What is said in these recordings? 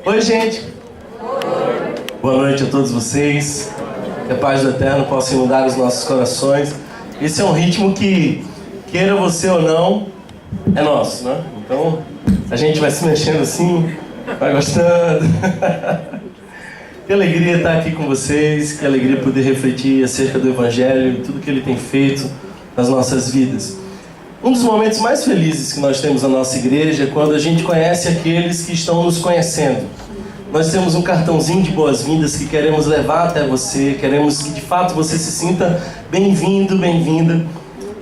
Oi, gente. Oi. Boa noite a todos vocês. Que a paz do Eterno possa inundar os nossos corações. Esse é um ritmo que, queira você ou não, é nosso, né? Então, a gente vai se mexendo assim, vai gostando. Que alegria estar aqui com vocês, que alegria poder refletir acerca do Evangelho e tudo que Ele tem feito nas nossas vidas. Um dos momentos mais felizes que nós temos na nossa igreja é quando a gente conhece aqueles que estão nos conhecendo. Nós temos um cartãozinho de boas-vindas que queremos levar até você, queremos que de fato você se sinta bem-vindo, bem-vinda.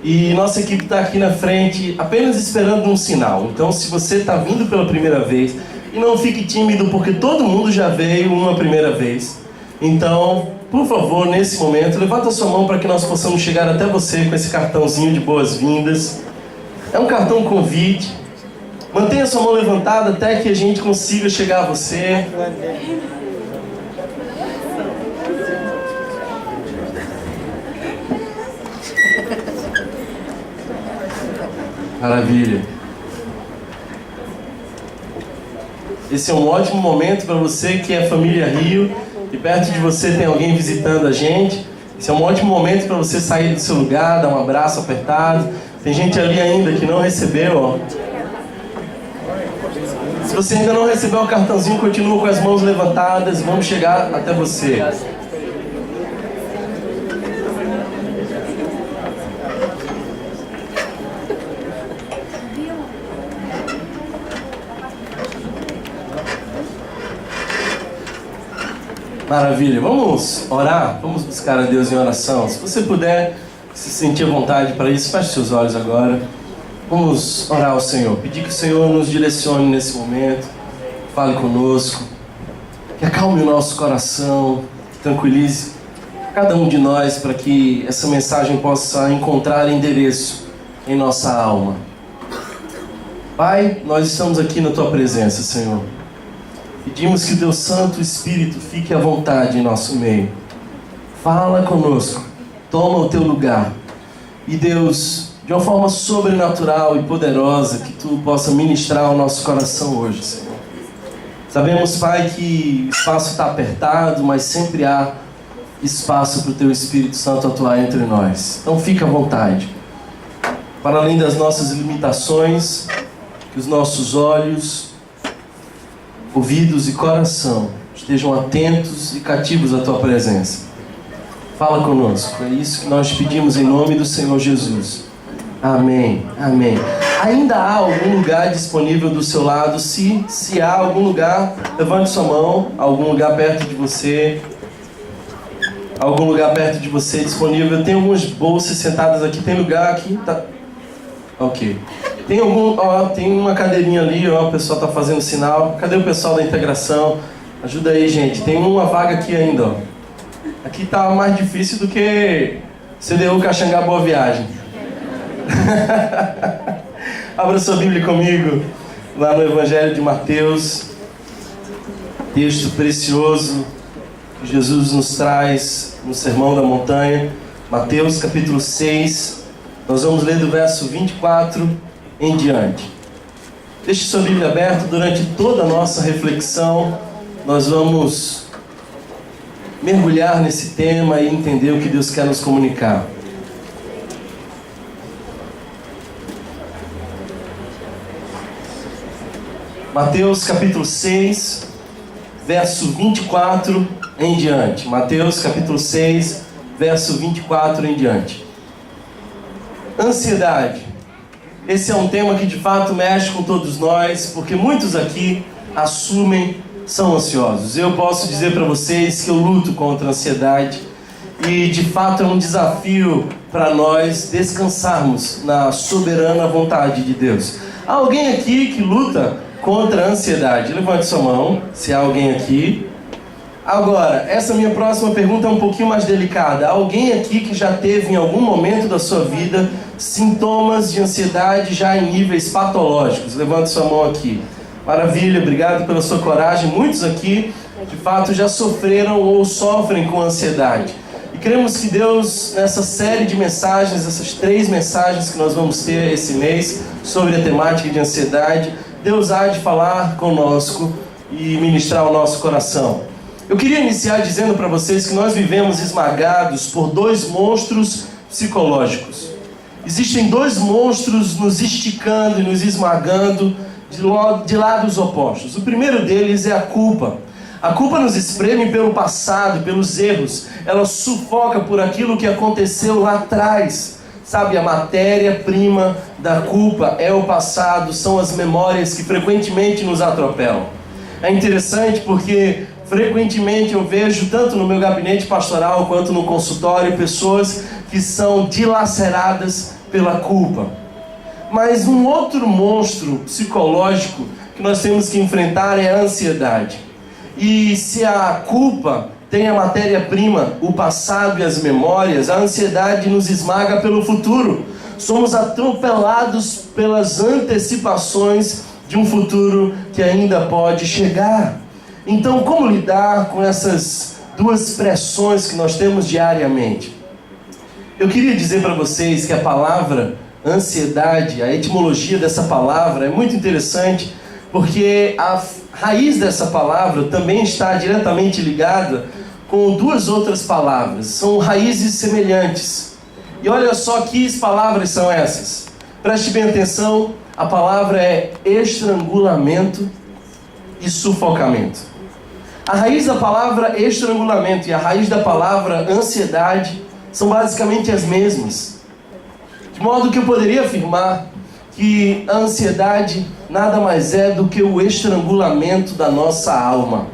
E nossa equipe está aqui na frente apenas esperando um sinal. Então, se você está vindo pela primeira vez, e não fique tímido, porque todo mundo já veio uma primeira vez. Então, por favor, nesse momento, levanta a sua mão para que nós possamos chegar até você com esse cartãozinho de boas-vindas. É um cartão convite. Mantenha sua mão levantada até que a gente consiga chegar a você. Maravilha. Esse é um ótimo momento para você que é família Rio e perto de você tem alguém visitando a gente. Esse é um ótimo momento para você sair do seu lugar, dar um abraço apertado. Tem gente ali ainda que não recebeu, ó. Se você ainda não recebeu o cartãozinho, continua com as mãos levantadas. Vamos chegar até você. Maravilha, vamos orar? Vamos buscar a Deus em oração. Se você puder se sentir à vontade para isso, feche seus olhos agora. Vamos orar ao Senhor, pedir que o Senhor nos direcione nesse momento, fale conosco, que acalme o nosso coração, que tranquilize cada um de nós para que essa mensagem possa encontrar endereço em nossa alma. Pai, nós estamos aqui na Tua presença, Senhor. Pedimos que o Teu Santo Espírito fique à vontade em nosso meio. Fala conosco, toma o Teu lugar. E Deus, de uma forma sobrenatural e poderosa, que Tu possa ministrar ao nosso coração hoje, Senhor. Sabemos, Pai, que o espaço está apertado, mas sempre há espaço para o Teu Espírito Santo atuar entre nós. Então fica à vontade. Para além das nossas limitações, que os nossos olhos, ouvidos e coração estejam atentos e cativos à Tua presença. Fala conosco, é isso que nós pedimos em nome do Senhor Jesus. Amém, amém. Ainda há algum lugar disponível do seu lado? Se há algum lugar, levante sua mão. Algum lugar perto de você? Algum lugar perto de você disponível? Tem algumas bolsas sentadas aqui. Tem lugar aqui? Tá. Ok. Tem tem uma cadeirinha ali, ó, o pessoal está fazendo sinal. Cadê o pessoal da integração? Ajuda aí, gente. Tem uma vaga aqui ainda, ó. Aqui tá mais difícil do que CDU Caxangá Boa Viagem. Abra sua Bíblia comigo, lá no Evangelho de Mateus. Texto precioso que Jesus nos traz no Sermão da Montanha. Mateus capítulo 6. Nós vamos ler do verso 24 em diante. Deixe sua Bíblia aberta. Durante toda a nossa reflexão, nós vamos mergulhar nesse tema e entender o que Deus quer nos comunicar. Mateus capítulo 6, verso 24 em diante. Mateus capítulo 6, verso 24 em diante. Ansiedade. Esse é um tema que de fato mexe com todos nós, porque muitos aqui são ansiosos. Eu posso dizer para vocês que eu luto contra a ansiedade e de fato é um desafio para nós descansarmos na soberana vontade de Deus. Há alguém aqui que luta contra a ansiedade? Levante sua mão, se há alguém aqui. Agora, essa minha próxima pergunta é um pouquinho mais delicada. Há alguém aqui que já teve em algum momento da sua vida sintomas de ansiedade já em níveis patológicos? Levante sua mão aqui. Maravilha, obrigado pela sua coragem. Muitos aqui, de fato, já sofreram ou sofrem com ansiedade. E queremos que Deus, nessa série de mensagens, essas 3 mensagens que nós vamos ter esse mês sobre a temática de ansiedade, Deus há de falar conosco e ministrar o nosso coração. Eu queria iniciar dizendo para vocês que nós vivemos esmagados por dois monstros psicológicos. Existem dois monstros nos esticando e nos esmagando de lados opostos. O primeiro deles é a culpa. A culpa nos espreme pelo passado, pelos erros. Ela sufoca por aquilo que aconteceu lá atrás. Sabe, a matéria-prima da culpa é o passado, são as memórias que frequentemente nos atropelam. É interessante porque frequentemente eu vejo, tanto no meu gabinete pastoral quanto no consultório, pessoas que são dilaceradas pela culpa. Mas um outro monstro psicológico que nós temos que enfrentar é a ansiedade. E se a culpa tem a matéria-prima, o passado e as memórias, a ansiedade nos esmaga pelo futuro. Somos atropelados pelas antecipações de um futuro que ainda pode chegar. Então, como lidar com essas duas pressões que nós temos diariamente? Eu queria dizer para vocês que a palavra ansiedade, a etimologia dessa palavra é muito interessante, porque a raiz dessa palavra também está diretamente ligada com duas outras palavras. São raízes semelhantes. E olha só que palavras são essas. Preste bem atenção, a palavra é estrangulamento e sufocamento. A raiz da palavra estrangulamento e a raiz da palavra ansiedade são basicamente as mesmas. De modo que eu poderia afirmar que a ansiedade nada mais é do que o estrangulamento da nossa alma.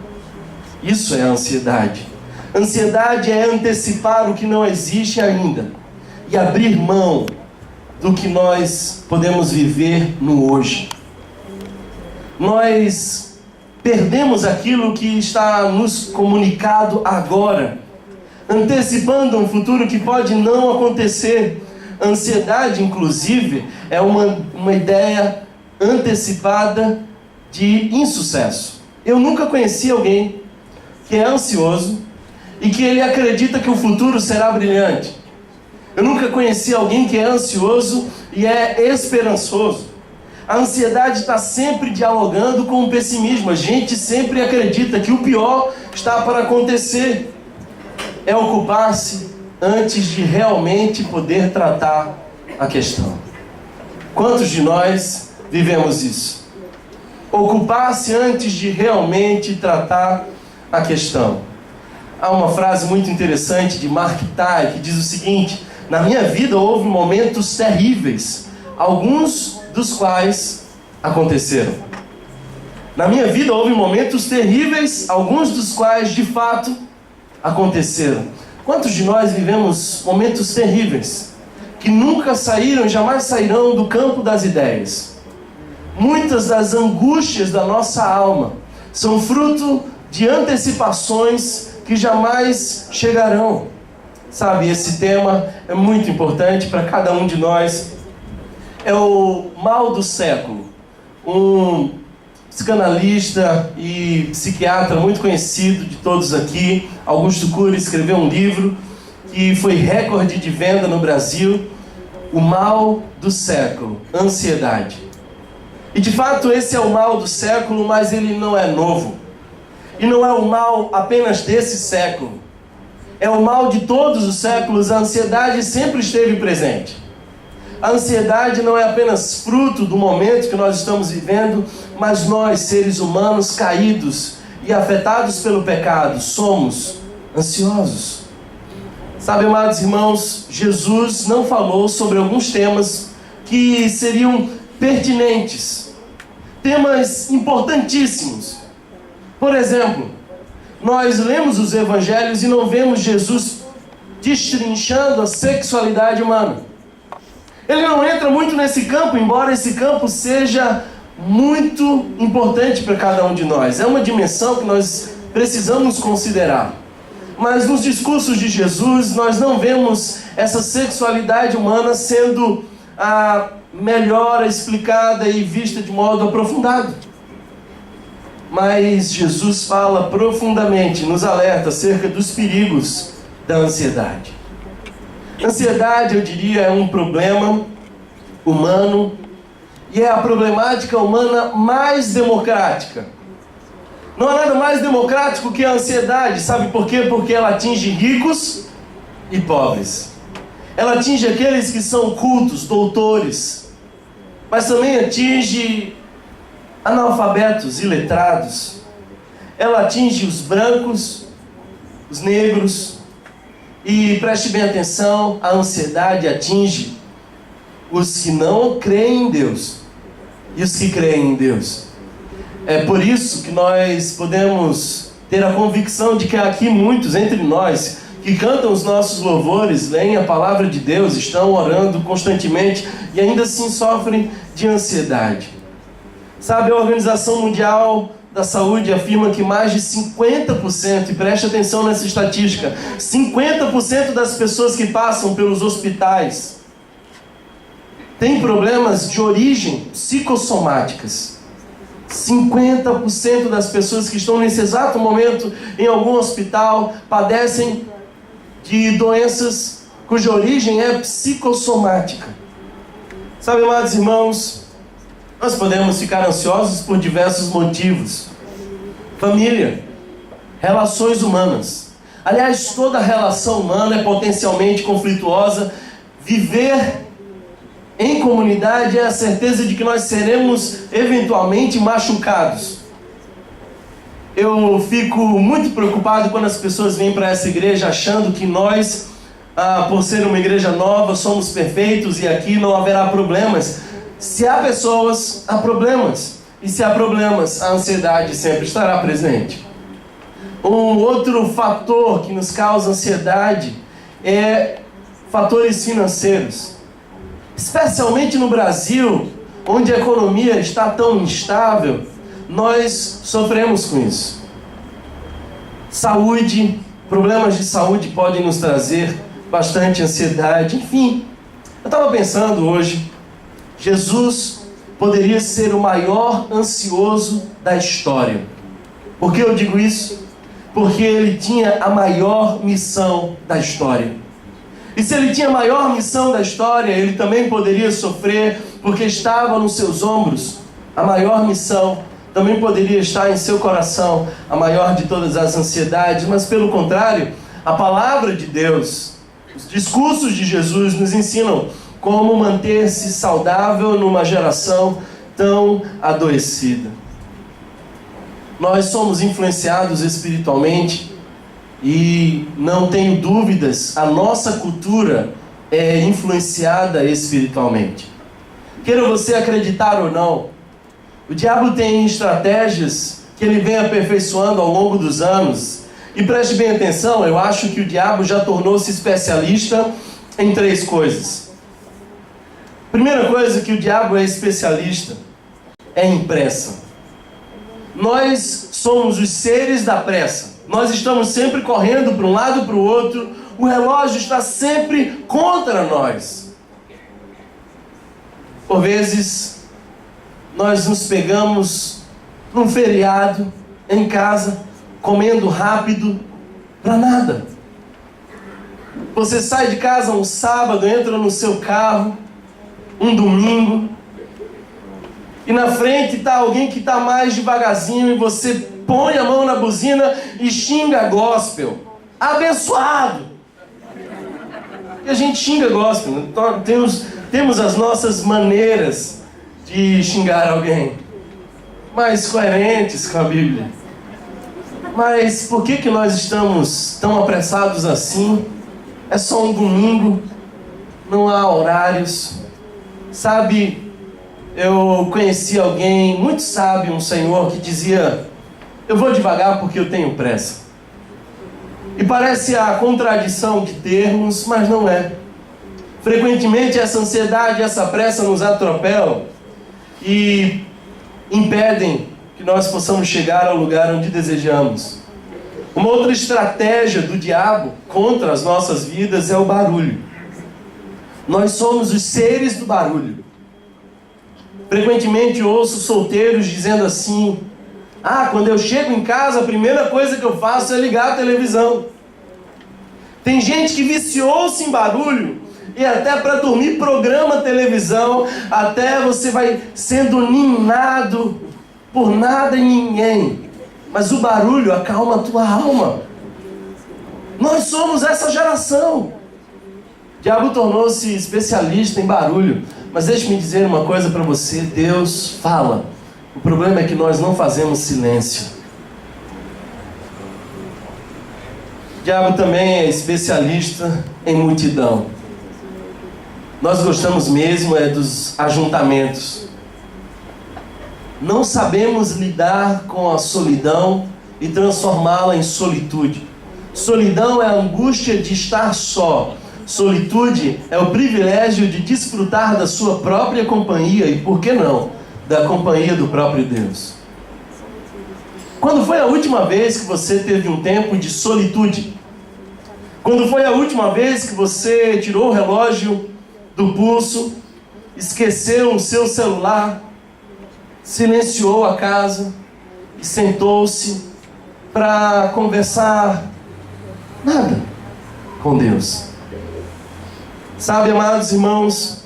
Isso é a ansiedade. Ansiedade é antecipar o que não existe ainda e abrir mão do que nós podemos viver no hoje. Nós perdemos aquilo que está nos comunicado agora, antecipando um futuro que pode não acontecer. Ansiedade, inclusive, é uma ideia antecipada de insucesso. Eu nunca conheci alguém que é ansioso e que ele acredita que o futuro será brilhante. Eu nunca conheci alguém que é ansioso e é esperançoso. A ansiedade está sempre dialogando com o pessimismo. A gente sempre acredita que o pior está para acontecer. É ocupar-se antes de realmente poder tratar a questão. Quantos de nós vivemos isso? Ocupar-se antes de realmente tratar a questão. Há uma frase muito interessante de Mark Twain que diz o seguinte: na minha vida houve momentos terríveis, alguns dos quais aconteceram. Na minha vida houve momentos terríveis, alguns dos quais de fato aconteceram. Quantos de nós vivemos momentos terríveis, que nunca saíram, jamais sairão do campo das ideias? Muitas das angústias da nossa alma são fruto de antecipações que jamais chegarão. Sabe, esse tema é muito importante para cada um de nós. É o mal do século. Um psicanalista e psiquiatra muito conhecido de todos aqui, Augusto Cury, escreveu um livro que foi recorde de venda no Brasil, O Mal do Século, Ansiedade. E de fato esse é o mal do século, mas ele não é novo. E não é o mal apenas desse século. É o mal de todos os séculos. A ansiedade sempre esteve presente. A ansiedade não é apenas fruto do momento que nós estamos vivendo, mas nós, seres humanos caídos e afetados pelo pecado, somos ansiosos. Sabe, amados irmãos, Jesus não falou sobre alguns temas que seriam pertinentes, temas importantíssimos. Por exemplo, nós lemos os evangelhos e não vemos Jesus destrinchando a sexualidade humana. Ele não entra muito nesse campo, embora esse campo seja muito importante para cada um de nós. É uma dimensão que nós precisamos considerar. Mas nos discursos de Jesus, nós não vemos essa sexualidade humana sendo melhor explicada e vista de modo aprofundado. Mas Jesus fala profundamente, nos alerta acerca dos perigos da ansiedade. Ansiedade, eu diria, é um problema humano e é a problemática humana mais democrática. Não há nada mais democrático que a ansiedade. Sabe por quê? Porque ela atinge ricos e pobres. Ela atinge aqueles que são cultos, doutores, mas também atinge analfabetos e letrados. Ela atinge os brancos, os negros, e preste bem atenção, a ansiedade atinge os que não creem em Deus e os que creem em Deus. É por isso que nós podemos ter a convicção de que há aqui muitos entre nós que cantam os nossos louvores, leem a palavra de Deus, estão orando constantemente e ainda assim sofrem de ansiedade. Sabe, a Organização Mundial da Saúde afirma que mais de 50%, e preste atenção nessa estatística, 50% das pessoas que passam pelos hospitais têm problemas de origem psicossomáticas. 50% das pessoas que estão nesse exato momento em algum hospital padecem de doenças cuja origem é psicossomática. Sabe, amados irmãos, nós podemos ficar ansiosos por diversos motivos. Família, relações humanas. Aliás, toda relação humana é potencialmente conflituosa. Viver em comunidade é a certeza de que nós seremos eventualmente machucados. Eu fico muito preocupado quando as pessoas vêm para essa igreja achando que nós, por ser uma igreja nova, somos perfeitos e aqui não haverá problemas. Se há pessoas, há problemas. E se há problemas, a ansiedade sempre estará presente. Um outro fator que nos causa ansiedade é fatores financeiros. Especialmente no Brasil, onde a economia está tão instável, nós sofremos com isso. Saúde, problemas de saúde podem nos trazer bastante ansiedade. Enfim, eu estava pensando hoje, Jesus poderia ser o maior ansioso da história. Por que eu digo isso? Porque ele tinha a maior missão da história. E se ele tinha a maior missão da história, ele também poderia sofrer, porque estava nos seus ombros a maior missão. Também poderia estar em seu coração a maior de todas as ansiedades. Mas pelo contrário, a palavra de Deus, os discursos de Jesus nos ensinam como manter-se saudável numa geração tão adoecida. Nós somos influenciados espiritualmente e não tenho dúvidas, a nossa cultura é influenciada espiritualmente. Queira você acreditar ou não, o diabo tem estratégias que ele vem aperfeiçoando ao longo dos anos. E preste bem atenção, eu acho que o diabo já tornou-se especialista em 3 coisas. Primeira coisa que o diabo é especialista é em pressa. Nós somos os seres da pressa. Nós estamos sempre correndo para um lado e para o outro. O relógio está sempre contra nós. Por vezes, nós nos pegamos num feriado, em casa, comendo rápido, para nada. Você sai de casa um sábado, entra no seu carro, um domingo, e na frente está alguém que está mais devagarzinho e você põe a mão na buzina e xinga gospel. Abençoado! E a gente xinga gospel, né? Então, temos as nossas maneiras de xingar alguém, mais coerentes com a Bíblia. Mas por que nós estamos tão apressados assim? É só um domingo, não há horários. Sabe, eu conheci alguém muito sábio, um senhor, que dizia: eu vou devagar porque eu tenho pressa. E parece a contradição de termos, mas não é. Frequentemente essa ansiedade, essa pressa nos atropelam e impedem que nós possamos chegar ao lugar onde desejamos. Uma outra estratégia do diabo contra as nossas vidas é o barulho. Nós somos os seres do barulho. Frequentemente ouço solteiros dizendo assim: quando eu chego em casa, a primeira coisa que eu faço é ligar a televisão. Tem gente que viciou-se em barulho e até para dormir programa televisão, até você vai sendo ninado por nada e ninguém. mas o barulho acalma a tua alma. Nós somos essa geração. O diabo tornou-se especialista em barulho. Mas deixe-me dizer uma coisa para você: Deus fala. O problema é que nós não fazemos silêncio. O diabo também é especialista em multidão. Nós gostamos mesmo dos ajuntamentos. Não sabemos lidar com a solidão e transformá-la em solitude. Solidão é a angústia de estar só. Solitude é o privilégio de desfrutar da sua própria companhia e, por que não, da companhia do próprio Deus. Quando foi a última vez que você teve um tempo de solitude? Quando foi a última vez que você tirou o relógio do pulso, esqueceu o seu celular, silenciou a casa e sentou-se para conversar nada com Deus? Sabe, amados irmãos,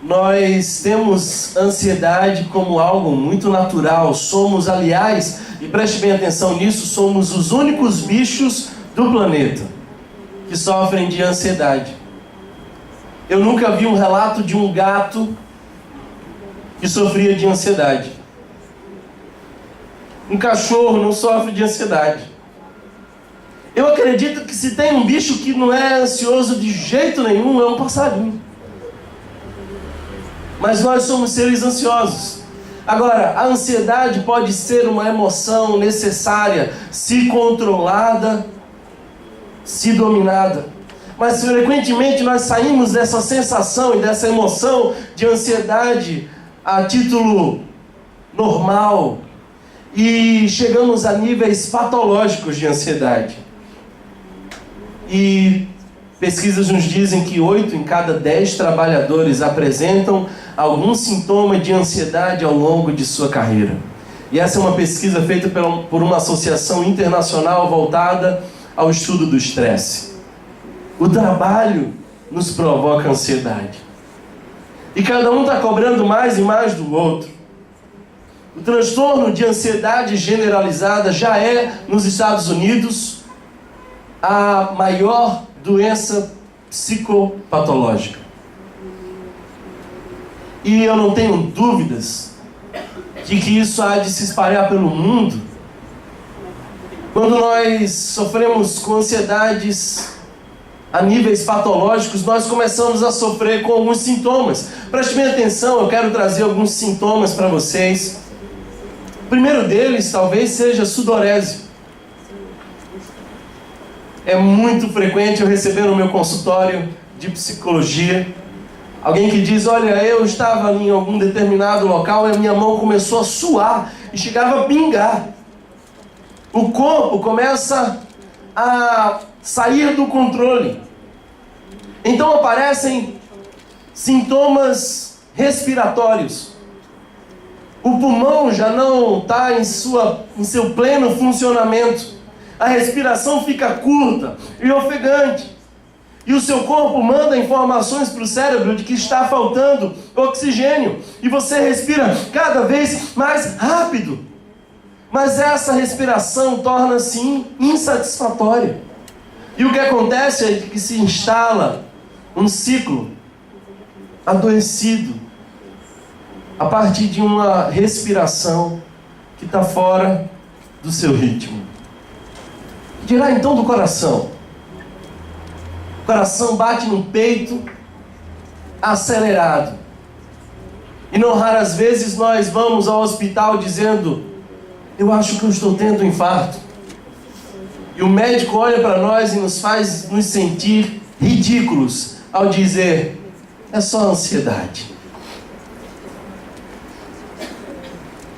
nós temos ansiedade como algo muito natural. Somos, aliás, e preste bem atenção nisso, somos os únicos bichos do planeta que sofrem de ansiedade. Eu nunca vi um relato de um gato que sofria de ansiedade. Um cachorro não sofre de ansiedade. Eu acredito que se tem um bicho que não é ansioso de jeito nenhum, é um passarinho. Mas nós somos seres ansiosos. Agora, a ansiedade pode ser uma emoção necessária, se controlada, se dominada. Mas frequentemente nós saímos dessa sensação e dessa emoção de ansiedade a título normal e chegamos a níveis patológicos de ansiedade. E pesquisas nos dizem que 8 em cada 10 trabalhadores apresentam algum sintoma de ansiedade ao longo de sua carreira. E essa é uma pesquisa feita por uma associação internacional voltada ao estudo do estresse. O trabalho nos provoca ansiedade. E cada um está cobrando mais e mais do outro. O transtorno de ansiedade generalizada já é, nos Estados Unidos, a maior doença psicopatológica. E eu não tenho dúvidas de que isso há de se espalhar pelo mundo. Quando nós sofremos com ansiedades a níveis patológicos, nós começamos a sofrer com alguns sintomas. Preste bem atenção, eu quero trazer alguns sintomas para vocês. O primeiro deles talvez seja sudorese. É muito frequente eu receber no meu consultório de psicologia alguém que diz: olha, eu estava em algum determinado local e a minha mão começou a suar e chegava a pingar. O corpo começa a sair do controle. Então aparecem sintomas respiratórios. O pulmão já não está em seu pleno funcionamento. A respiração fica curta e ofegante. E o seu corpo manda informações para o cérebro de que está faltando oxigênio. E você respira cada vez mais rápido. Mas essa respiração torna-se insatisfatória. E o que acontece é que se instala um ciclo adoecido a partir de uma respiração que está fora do seu ritmo. Dirá então do coração. O coração bate no peito acelerado. E não raras vezes nós vamos ao hospital dizendo: eu acho que eu estou tendo um infarto. E o médico olha para nós e nos faz nos sentir ridículos ao dizer: é só ansiedade.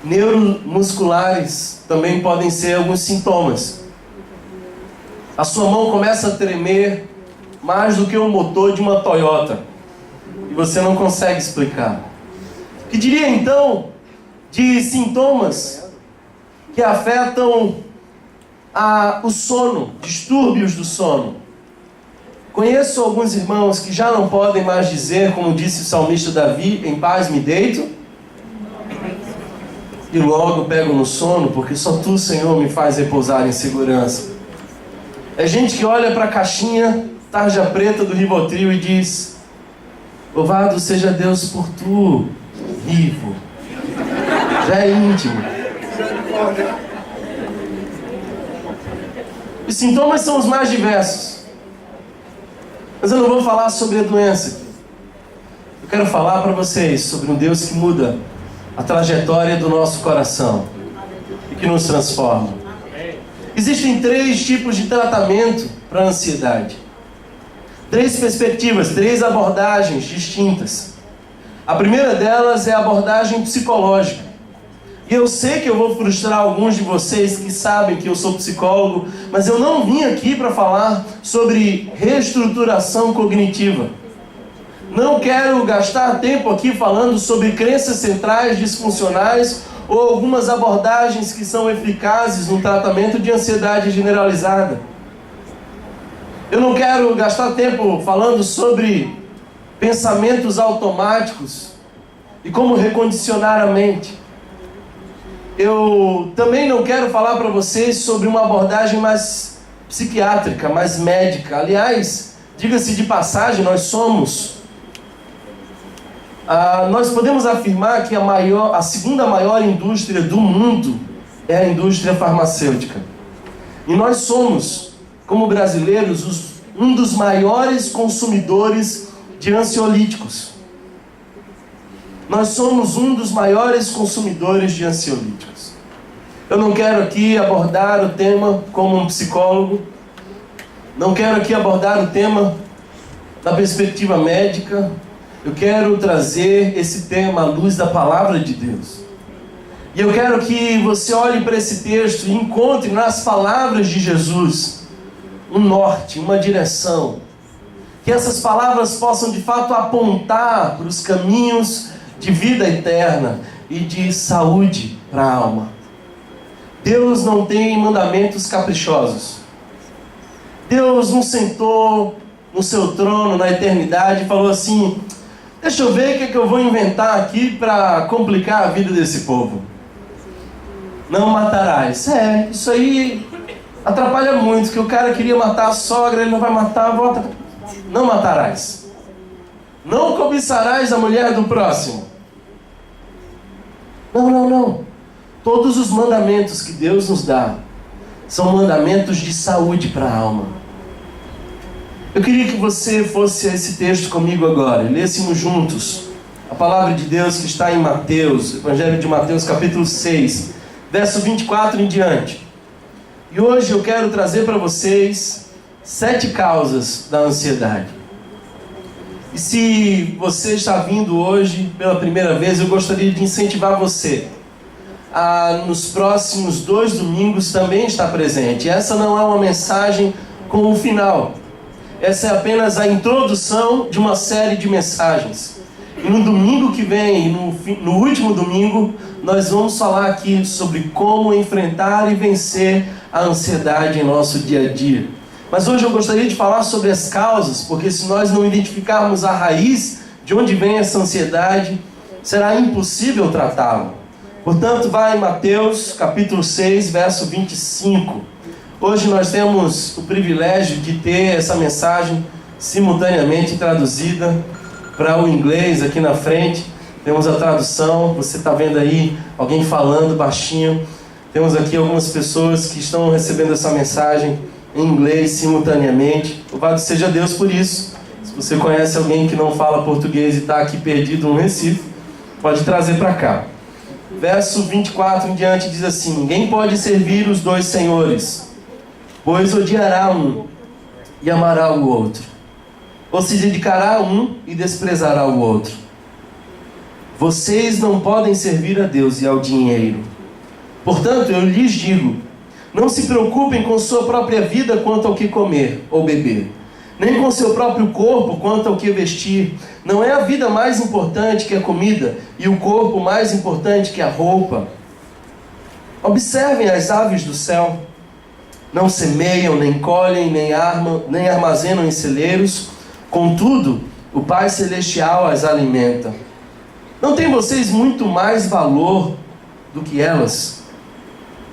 Neuromusculares também podem ser alguns sintomas. A sua mão começa a tremer mais do que o motor de uma Toyota. E você não consegue explicar. Que diria então de sintomas que afetam o sono, distúrbios do sono? Conheço alguns irmãos que já não podem mais dizer, como disse o salmista Davi, em paz me deito e logo pego no sono, porque só Tu, Senhor, me faz repousar em segurança. É gente que olha para a caixinha tarja preta do Rivotril e diz: louvado seja Deus por Tu, vivo. Já é íntimo. Os sintomas são os mais diversos. Mas eu não vou falar sobre a doença aqui. Eu quero falar para vocês sobre um Deus que muda a trajetória do nosso coração e que nos transforma. Existem 3 tipos de tratamento para a ansiedade. 3 perspectivas, 3 abordagens distintas. A primeira delas é a abordagem psicológica. E eu sei que eu vou frustrar alguns de vocês que sabem que eu sou psicólogo, mas eu não vim aqui para falar sobre reestruturação cognitiva. Não quero gastar tempo aqui falando sobre crenças centrais disfuncionais ou algumas abordagens que são eficazes no tratamento de ansiedade generalizada. Eu não quero gastar tempo falando sobre pensamentos automáticos e como recondicionar a mente. Eu também não quero falar para vocês sobre uma abordagem mais psiquiátrica, mais médica. Aliás, diga-se de passagem, nós podemos afirmar que a segunda maior indústria do mundo é a indústria farmacêutica. E nós somos, como brasileiros, um dos maiores consumidores de ansiolíticos. Nós somos um dos maiores consumidores de ansiolíticos. Eu não quero aqui abordar o tema como um psicólogo. Não quero aqui abordar o tema da perspectiva médica. Eu quero trazer esse tema à luz da palavra de Deus. E eu quero que você olhe para esse texto e encontre nas palavras de Jesus um norte, uma direção. Que essas palavras possam de fato apontar para os caminhos de vida eterna e de saúde para a alma. Deus não tem mandamentos caprichosos. Deus não sentou no seu trono na eternidade e falou assim: deixa eu ver o que eu vou inventar aqui para complicar a vida desse povo. Não matarás. Isso aí atrapalha muito, que o cara queria matar a sogra, ele não vai matar a avó. Não matarás. Não cobiçarás a mulher do próximo. Não. Todos os mandamentos que Deus nos dá são mandamentos de saúde para a alma. Eu queria que você fosse a esse texto comigo agora e lêssemos juntos a palavra de Deus que está em Mateus, Evangelho de Mateus, capítulo 6, verso 24 em diante. E hoje eu quero trazer para vocês 7 causas da ansiedade. E se você está vindo hoje pela primeira vez, eu gostaria de incentivar você a, nos próximos 2 domingos, também estar presente. Essa não é uma mensagem com o final. Essa é apenas a introdução de uma série de mensagens. E no domingo que vem, no último domingo, nós vamos falar aqui sobre como enfrentar e vencer a ansiedade em nosso dia a dia. Mas hoje eu gostaria de falar sobre as causas, porque se nós não identificarmos a raiz de onde vem essa ansiedade, será impossível tratá-la. Portanto, vai em Mateus, capítulo 6, verso 25. Hoje nós temos o privilégio de ter essa mensagem simultaneamente traduzida para o inglês aqui na frente. Temos a tradução, você está vendo aí alguém falando baixinho. Temos aqui algumas pessoas que estão recebendo essa mensagem em inglês simultaneamente. Louvado seja Deus por isso. Se você conhece alguém que não fala português e está aqui perdido no Recife, pode trazer para cá. Verso 24 em diante diz assim: ninguém pode servir os 2 senhores, pois odiará um e amará o outro, ou se dedicará a um e desprezará o outro. Vocês não podem servir a Deus e ao dinheiro. Portanto, eu lhes digo, não se preocupem com sua própria vida quanto ao que comer ou beber, nem com seu próprio corpo quanto ao que vestir. Não é a vida mais importante que a comida, e o corpo mais importante que a roupa? Observem as aves do céu. Não semeiam, nem colhem, nem armazenam em celeiros. Contudo, o Pai Celestial as alimenta. Não tem vocês muito mais valor do que elas?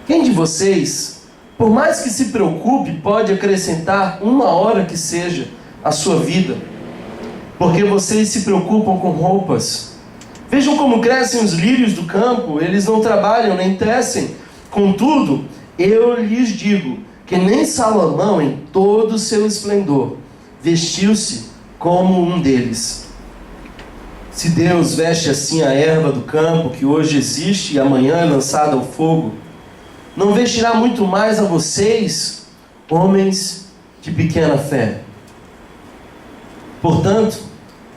Quem de vocês, por mais que se preocupe, pode acrescentar 1 hora que seja à sua vida? Porque vocês se preocupam com roupas. Vejam como crescem os lírios do campo, eles não trabalham nem tecem. Contudo, eu lhes digo que nem Salomão, em todo o seu esplendor, vestiu-se como um deles. Se Deus veste assim a erva do campo, que hoje existe e amanhã é lançada ao fogo, não vestirá muito mais a vocês, homens de pequena fé? Portanto,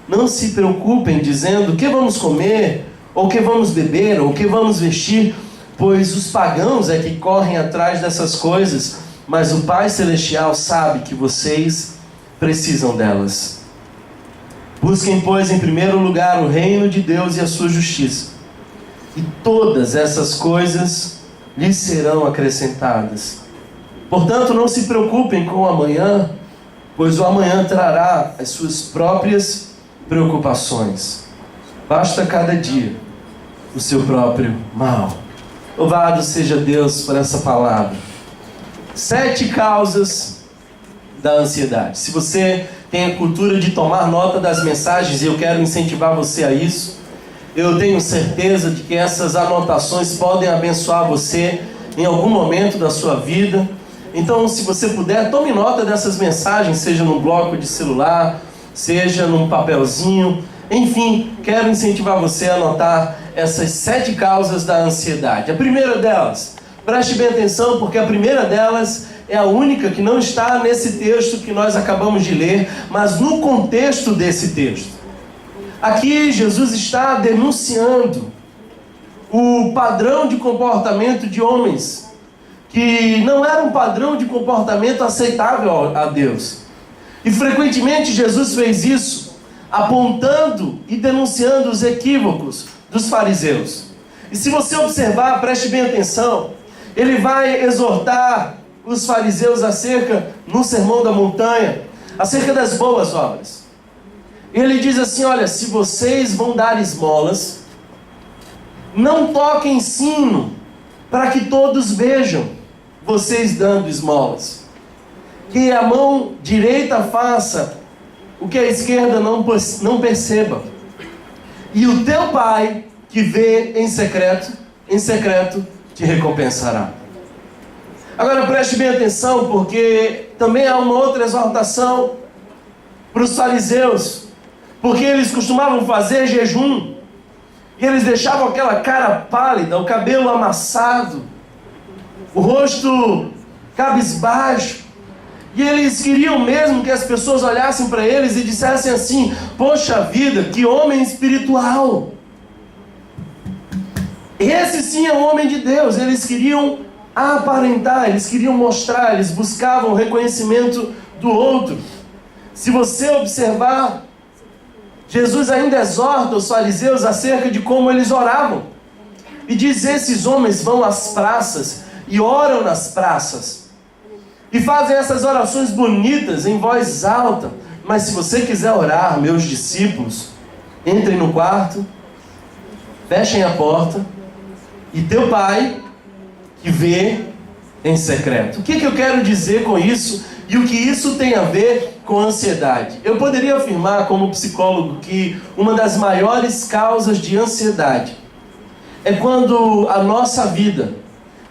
não se preocupem dizendo o que vamos comer, ou o que vamos beber, ou o que vamos vestir, pois os pagãos é que correm atrás dessas coisas, mas o Pai Celestial sabe que vocês precisam delas. Busquem, pois, em primeiro lugar o reino de Deus e a sua justiça, e todas essas coisas lhes serão acrescentadas. Portanto, não se preocupem com o amanhã, pois o amanhã trará as suas próprias preocupações. Basta cada dia o seu próprio mal. Louvado seja Deus por essa palavra. 7 causas da ansiedade. Se você tem a cultura de tomar nota das mensagens, e eu quero incentivar você a isso, eu tenho certeza de que essas anotações podem abençoar você em algum momento da sua vida. Então, se você puder, tome nota dessas mensagens, seja num bloco de celular, seja num papelzinho. Enfim, quero incentivar você a anotar essas 7 causas da ansiedade. A primeira delas, preste bem atenção, porque a primeira delas é a única que não está nesse texto que nós acabamos de ler, mas no contexto desse texto. Aqui Jesus está denunciando o padrão de comportamento de homens, que não era um padrão de comportamento aceitável a Deus. E frequentemente Jesus fez isso, apontando e denunciando os equívocos dos fariseus. E se você observar, preste bem atenção, ele vai exortar os fariseus no Sermão da Montanha, acerca das boas obras. Ele diz assim: olha, se vocês vão dar esmolas, não toquem sino, para que todos vejam vocês dando esmolas. Que a mão direita faça o que a esquerda não perceba. E o teu Pai, que vê em secreto te recompensará. Agora preste bem atenção, porque também há uma outra exortação para os fariseus, porque eles costumavam fazer jejum, e eles deixavam aquela cara pálida, o cabelo amassado, o rosto cabisbaixo, e eles queriam mesmo que as pessoas olhassem para eles e dissessem assim: poxa vida, que homem espiritual! Esse sim é um homem de Deus. Eles queriam aparentar, eles queriam mostrar, eles buscavam o reconhecimento do outro. Se você observar, Jesus ainda exorta os fariseus acerca de como eles oravam. E diz: esses homens vão às praças e oram nas praças. E fazem essas orações bonitas em voz alta. Mas se você quiser orar, meus discípulos, entrem no quarto, fechem a porta, e teu Pai, que vê em secreto. O que eu quero dizer com isso? E o que isso tem a ver com ansiedade? Eu poderia afirmar, como psicólogo, que uma das maiores causas de ansiedade é quando a nossa vida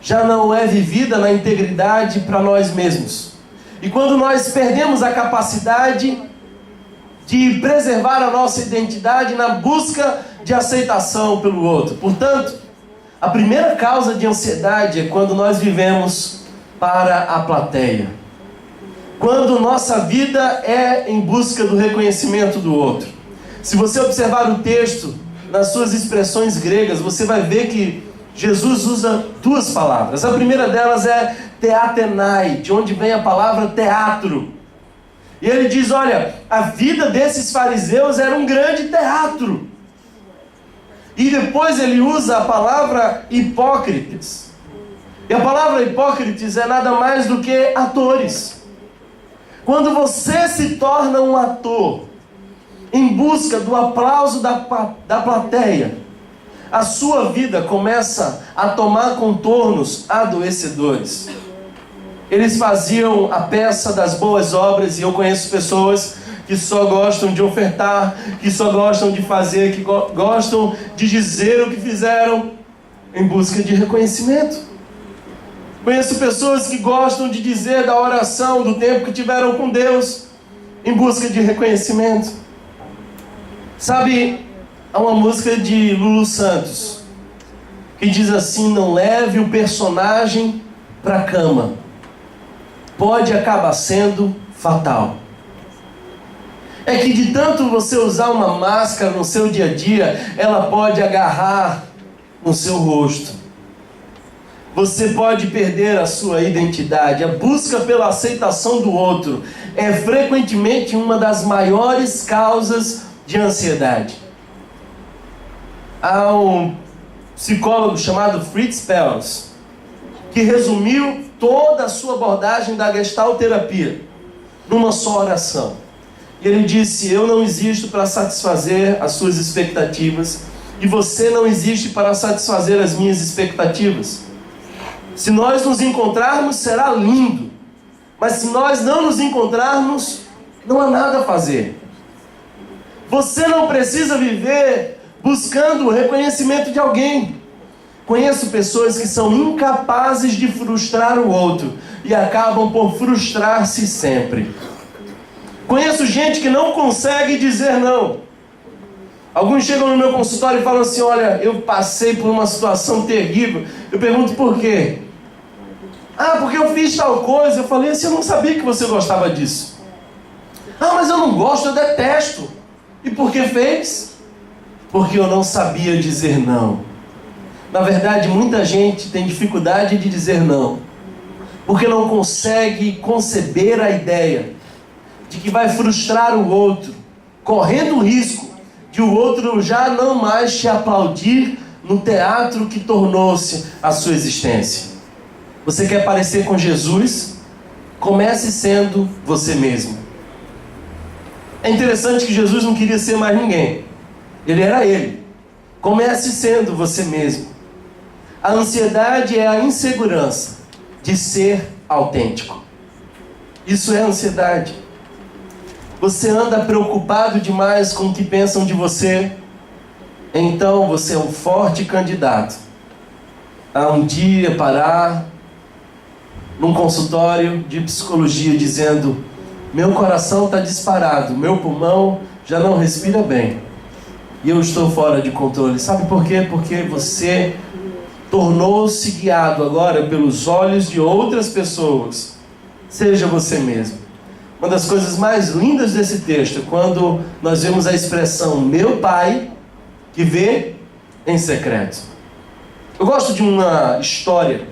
já não é vivida na integridade para nós mesmos. E quando nós perdemos a capacidade de preservar a nossa identidade na busca de aceitação pelo outro. Portanto, a primeira causa de ansiedade é quando nós vivemos para a plateia. Quando nossa vida é em busca do reconhecimento do outro. Se você observar o texto, nas suas expressões gregas, você vai ver que Jesus usa 2 palavras. A primeira delas é teatenai, de onde vem a palavra teatro. E ele diz: olha, a vida desses fariseus era um grande teatro. E depois ele usa a palavra hipócritas. E a palavra hipócritas é nada mais do que atores. Quando você se torna um ator em busca do aplauso da plateia, a sua vida começa a tomar contornos adoecedores. Eles faziam a peça das boas obras, e eu conheço pessoas que só gostam de ofertar, que só gostam de fazer, que gostam de dizer o que fizeram em busca de reconhecimento. Conheço pessoas que gostam de dizer da oração, do tempo que tiveram com Deus, em busca de reconhecimento. Sabe, há uma música de Lulu Santos que diz assim: não leve o personagem para a cama, pode acabar sendo fatal. É que de tanto você usar uma máscara no seu dia a dia, ela pode agarrar no seu rosto. Você pode perder a sua identidade. A busca pela aceitação do outro é frequentemente uma das maiores causas de ansiedade. Há um psicólogo chamado Fritz Perls que resumiu toda a sua abordagem da gestalterapia numa só oração. E ele disse: eu não existo para satisfazer as suas expectativas, e você não existe para satisfazer as minhas expectativas. Se nós nos encontrarmos, será lindo, mas se nós não nos encontrarmos, não há nada a fazer. Você não precisa viver buscando o reconhecimento de alguém. Conheço pessoas que são incapazes de frustrar o outro e acabam por frustrar-se sempre. Conheço gente que não consegue dizer não. Alguns chegam no meu consultório e falam assim: olha, eu passei por uma situação terrível. Eu pergunto por quê? Ah, porque eu fiz tal coisa. Eu falei assim: eu não sabia que você gostava disso. Ah, mas eu não gosto, eu detesto. E por que fez? Porque eu não sabia dizer não. Na verdade, muita gente tem dificuldade de dizer não, porque não consegue conceber a ideia de que vai frustrar o outro, correndo o risco de o outro já não mais te aplaudir no teatro que tornou-se a sua existência. Você quer parecer com Jesus? Comece sendo você mesmo. É interessante que Jesus não queria ser mais ninguém. Ele era ele. Comece sendo você mesmo. A ansiedade é a insegurança de ser autêntico. Isso é ansiedade. Você anda preocupado demais com o que pensam de você, então você é um forte candidato a um dia parar num consultório de psicologia dizendo: meu coração está disparado, meu pulmão já não respira bem e eu estou fora de controle. Sabe por quê? Porque você tornou-se guiado agora pelos olhos de outras pessoas. Seja você mesmo. Uma das coisas mais lindas desse texto é quando nós vemos a expressão meu pai que vê em secreto. Eu gosto de uma história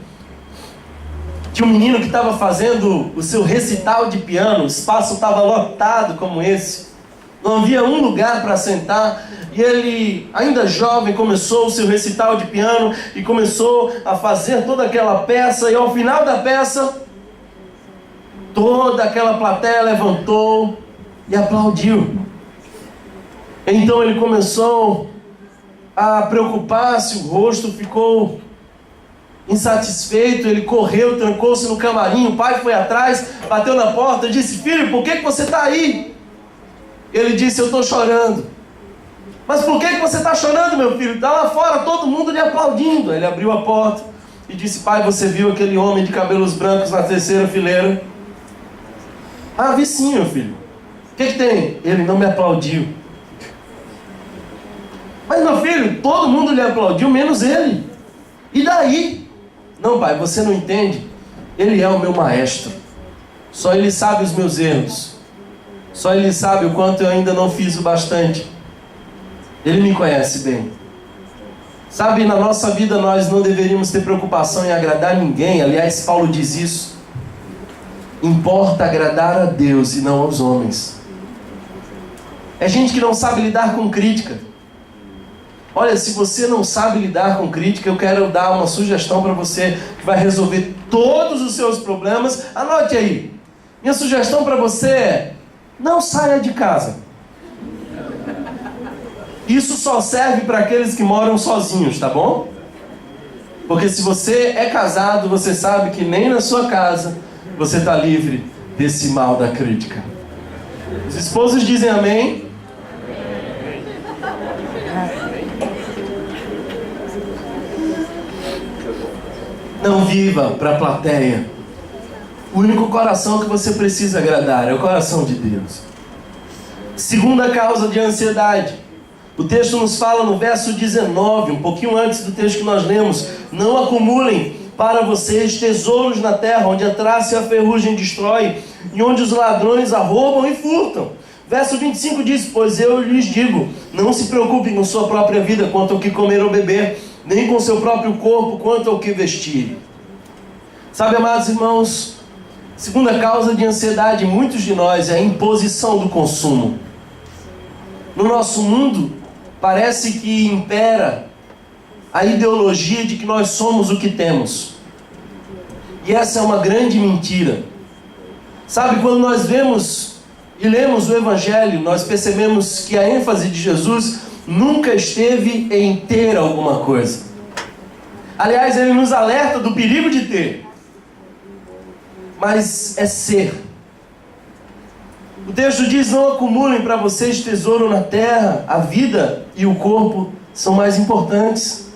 de um menino que estava fazendo o seu recital de piano. O espaço estava lotado como esse, não havia um lugar para sentar, e ele, ainda jovem, começou o seu recital de piano e começou a fazer toda aquela peça, e ao final da peça toda aquela plateia levantou e aplaudiu. Então ele começou a preocupar-se, o rosto ficou insatisfeito, ele correu, trancou-se no camarim, o pai foi atrás, bateu na porta, disse: filho, por que você está aí? Ele disse: eu estou chorando. Mas por que você está chorando, meu filho? Está lá fora todo mundo lhe aplaudindo. Ele abriu a porta e disse: pai, você viu aquele homem de cabelos brancos na terceira fileira? Ah, vi sim, meu filho. O que tem? Ele não me aplaudiu. Mas, meu filho, todo mundo lhe aplaudiu, menos ele. E daí? Não, pai, você não entende. Ele é o meu maestro. Só ele sabe os meus erros. Só ele sabe o quanto eu ainda não fiz o bastante. Ele me conhece bem. Sabe, na nossa vida nós não deveríamos ter preocupação em agradar ninguém. Aliás, Paulo diz isso. Importa agradar a Deus e não aos homens. É gente que não sabe lidar com crítica. Olha, se você não sabe lidar com crítica, eu quero dar uma sugestão para você que vai resolver todos os seus problemas. Anote aí. Minha sugestão para você é: não saia de casa. Isso só serve para aqueles que moram sozinhos, tá bom? Porque se você é casado, você sabe que nem na sua casa você está livre desse mal da crítica. Os esposos dizem amém? Não viva para a plateia. O único coração que você precisa agradar é o coração de Deus. Segunda causa de ansiedade. O texto nos fala no verso 19, um pouquinho antes do texto que nós lemos: não acumulem para vocês tesouros na terra, onde a traça e a ferrugem destrói, e onde os ladrões arrombam e furtam. Verso 25 diz: pois eu lhes digo, não se preocupem com sua própria vida quanto ao que comer ou beber, nem com seu próprio corpo quanto ao que vestir. Sabe, amados irmãos, segunda causa de ansiedade em muitos de nós é a imposição do consumo. No nosso mundo, parece que impera a ideologia de que nós somos o que temos. E essa é uma grande mentira. Sabe, quando nós vemos e lemos o Evangelho, nós percebemos que a ênfase de Jesus nunca esteve em ter alguma coisa. Aliás, ele nos alerta do perigo de ter, mas é ser. O texto diz: não acumulem para vocês tesouro na terra. A vida e o corpo são mais importantes.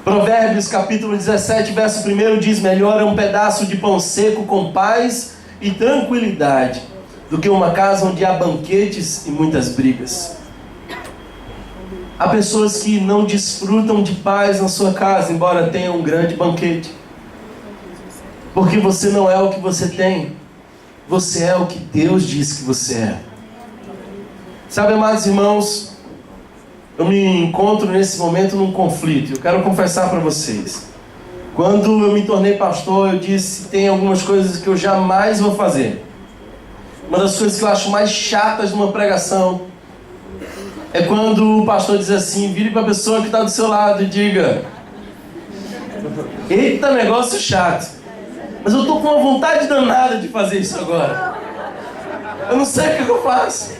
Provérbios capítulo 17, verso 1 diz: melhor é um pedaço de pão seco com paz e tranquilidade do que uma casa onde há banquetes e muitas brigas. Há pessoas que não desfrutam de paz na sua casa, embora tenham um grande banquete, porque você não é o que você tem. Você é o que Deus diz que você é. Sabe, amados irmãos, eu me encontro nesse momento num conflito. Eu quero confessar para vocês. Quando eu me tornei pastor, eu disse: tem algumas coisas que eu jamais vou fazer. Uma das coisas que eu acho mais chatas numa pregação é quando o pastor diz assim: vire para a pessoa que está do seu lado e diga: eita, negócio chato. Mas eu estou com uma vontade danada de fazer isso agora. Eu não sei o que eu faço.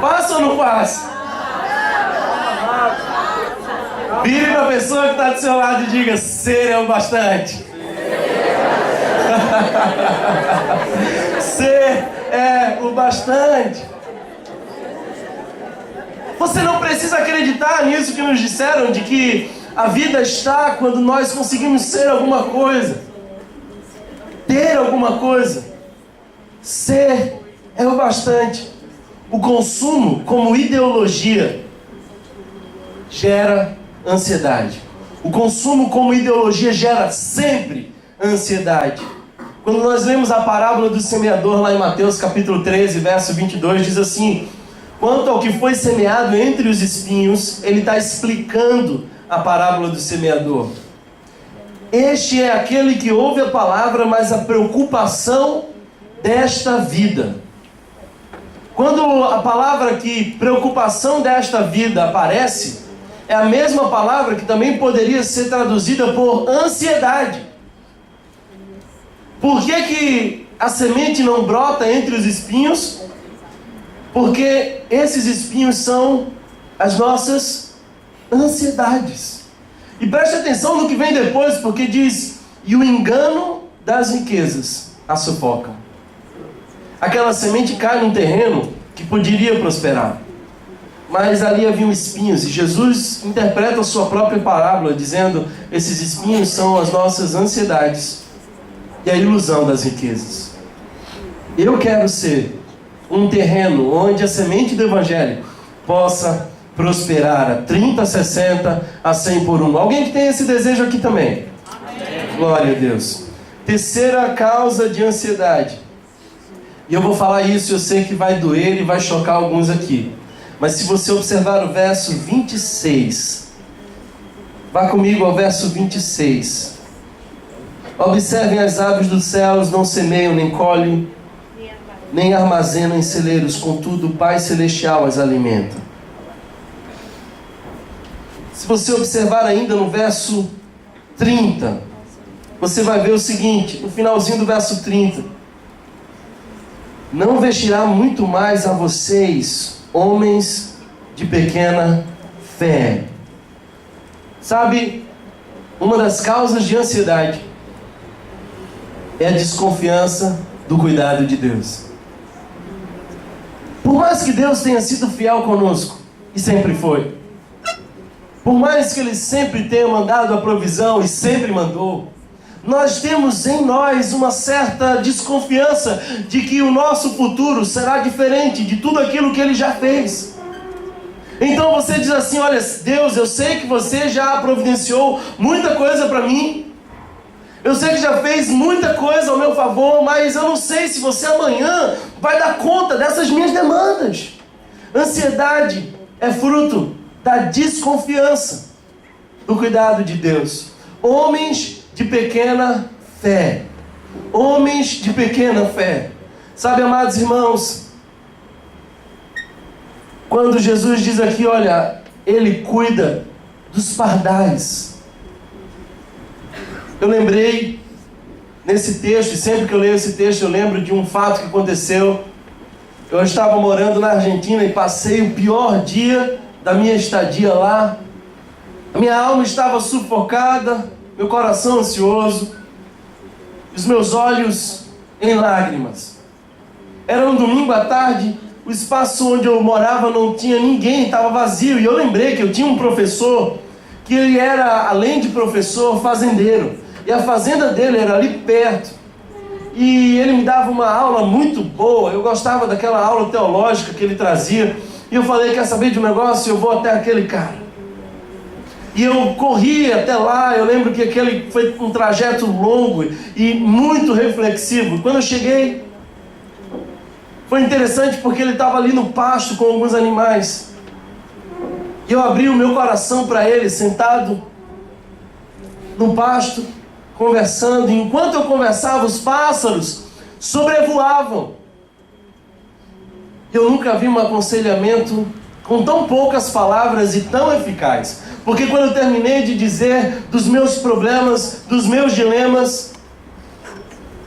Faço ou não faço? Vire para a pessoa que está do seu lado e diga: ser é o bastante. Ser é o bastante. Você não precisa acreditar nisso que nos disseram, de que a vida está quando nós conseguimos ser alguma coisa, ter alguma coisa. Ser é o bastante. O consumo, como ideologia, gera ansiedade. O consumo, como ideologia, gera sempre ansiedade. Quando nós lemos a parábola do semeador lá em Mateus capítulo 13, verso 22, diz assim: quanto ao que foi semeado entre os espinhos, ele está explicando a parábola do semeador. Este é aquele que ouve a palavra, mas a preocupação desta vida. Quando a palavra aqui, preocupação desta vida, aparece, é a mesma palavra que também poderia ser traduzida por ansiedade. Por que a semente não brota entre os espinhos? Porque esses espinhos são as nossas ansiedades. E preste atenção no que vem depois, porque diz: e o engano das riquezas a sufoca. Aquela semente cai num terreno que poderia prosperar, mas ali haviam espinhos, e Jesus interpreta a sua própria parábola dizendo: esses espinhos são as nossas ansiedades e a ilusão das riquezas. Eu quero ser um terreno onde a semente do Evangelho possa prosperar a 30, 60, a 100 por 1. Alguém que tem esse desejo aqui também? Amém. Glória a Deus. Terceira causa de ansiedade. E eu vou falar isso, eu sei que vai doer e vai chocar alguns aqui. Mas se você observar o verso 26, vá comigo ao verso 26. Observem as aves dos céus, não semeiam, nem colhem, nem armazenam em celeiros, contudo o Pai Celestial as alimenta. Se você observar ainda no verso 30, você vai ver o seguinte, no finalzinho do verso 30. não vestirá muito mais a vocês, homens de pequena fé. Sabe, uma das causas de ansiedade é a desconfiança do cuidado de Deus. Por mais que Deus tenha sido fiel conosco, e sempre foi, por mais que Ele sempre tenha mandado a provisão, e sempre mandou, nós temos em nós uma certa desconfiança de que o nosso futuro será diferente de tudo aquilo que Ele já fez. Então você diz assim: olha, Deus, eu sei que você já providenciou muita coisa para mim, eu sei que já fez muita coisa ao meu favor, mas eu não sei se você amanhã vai dar conta dessas minhas demandas. Ansiedade é fruto da desconfiança do cuidado de Deus. Homens de pequena fé. Homens de pequena fé. Sabe, amados irmãos, quando Jesus diz aqui, olha, Ele cuida dos pardais. Eu lembrei nesse texto, e sempre que eu leio esse texto eu lembro de um fato que aconteceu. Eu estava morando na Argentina e passei o pior dia da minha estadia lá. A minha alma estava sufocada, meu coração ansioso, os meus olhos em lágrimas. Era um domingo à tarde, o espaço onde eu morava não tinha ninguém, estava vazio. E eu lembrei que eu tinha um professor, que ele era, além de professor, fazendeiro. E a fazenda dele era ali perto. E ele me dava uma aula muito boa. Eu gostava daquela aula teológica que ele trazia. E eu falei, quer saber de um negócio? Eu vou até aquele cara. E eu corri até lá. Eu lembro que aquele foi um trajeto longo e muito reflexivo. Quando eu cheguei, foi interessante porque ele estava ali no pasto com alguns animais. E eu abri o meu coração para ele, sentado no pasto, conversando. E enquanto eu conversava, os pássaros sobrevoavam. Eu nunca vi um aconselhamento com tão poucas palavras e tão eficaz. Porque quando eu terminei de dizer dos meus problemas, dos meus dilemas,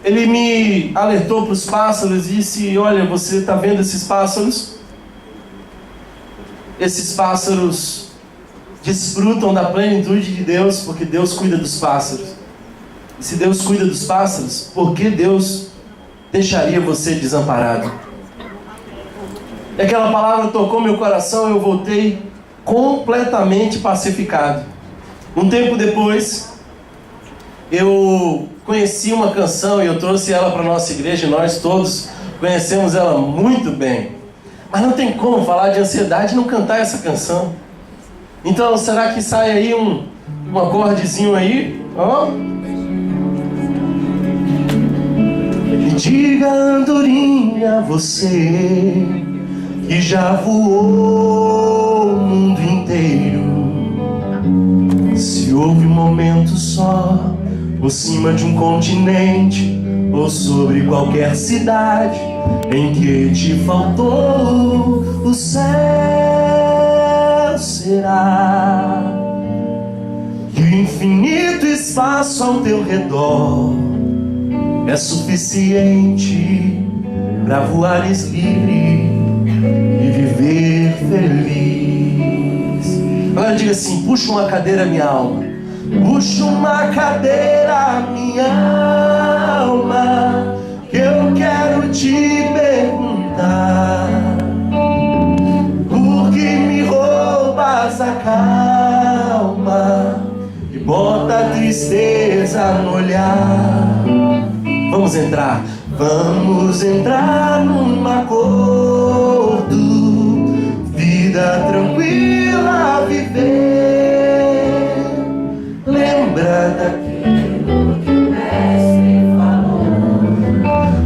ele me alertou para os pássaros e disse, olha, você está vendo esses pássaros? Esses pássaros desfrutam da plenitude de Deus, porque Deus cuida dos pássaros. E se Deus cuida dos pássaros, por que Deus deixaria você desamparado? E aquela palavra tocou meu coração e eu voltei completamente pacificado. Um tempo depois, eu conheci uma canção e eu trouxe ela para a nossa igreja e nós todos conhecemos ela muito bem. Mas não tem como falar de ansiedade e não cantar essa canção. Então, será que sai aí um acordezinho aí? Ó. Me diga, andorinha, você que já voou o mundo inteiro, se houve um momento só por cima de um continente ou sobre qualquer cidade em que te faltou o céu, será que o infinito espaço ao teu redor é suficiente para voares livre e viver feliz? Agora diga assim, puxa uma cadeira minha alma. Puxa uma cadeira minha alma, que eu quero te perguntar, por que me roubas a calma e bota a tristeza no olhar? Vamos entrar num acordo, vida tranquila viver. Lembra daquilo que o mestre falou,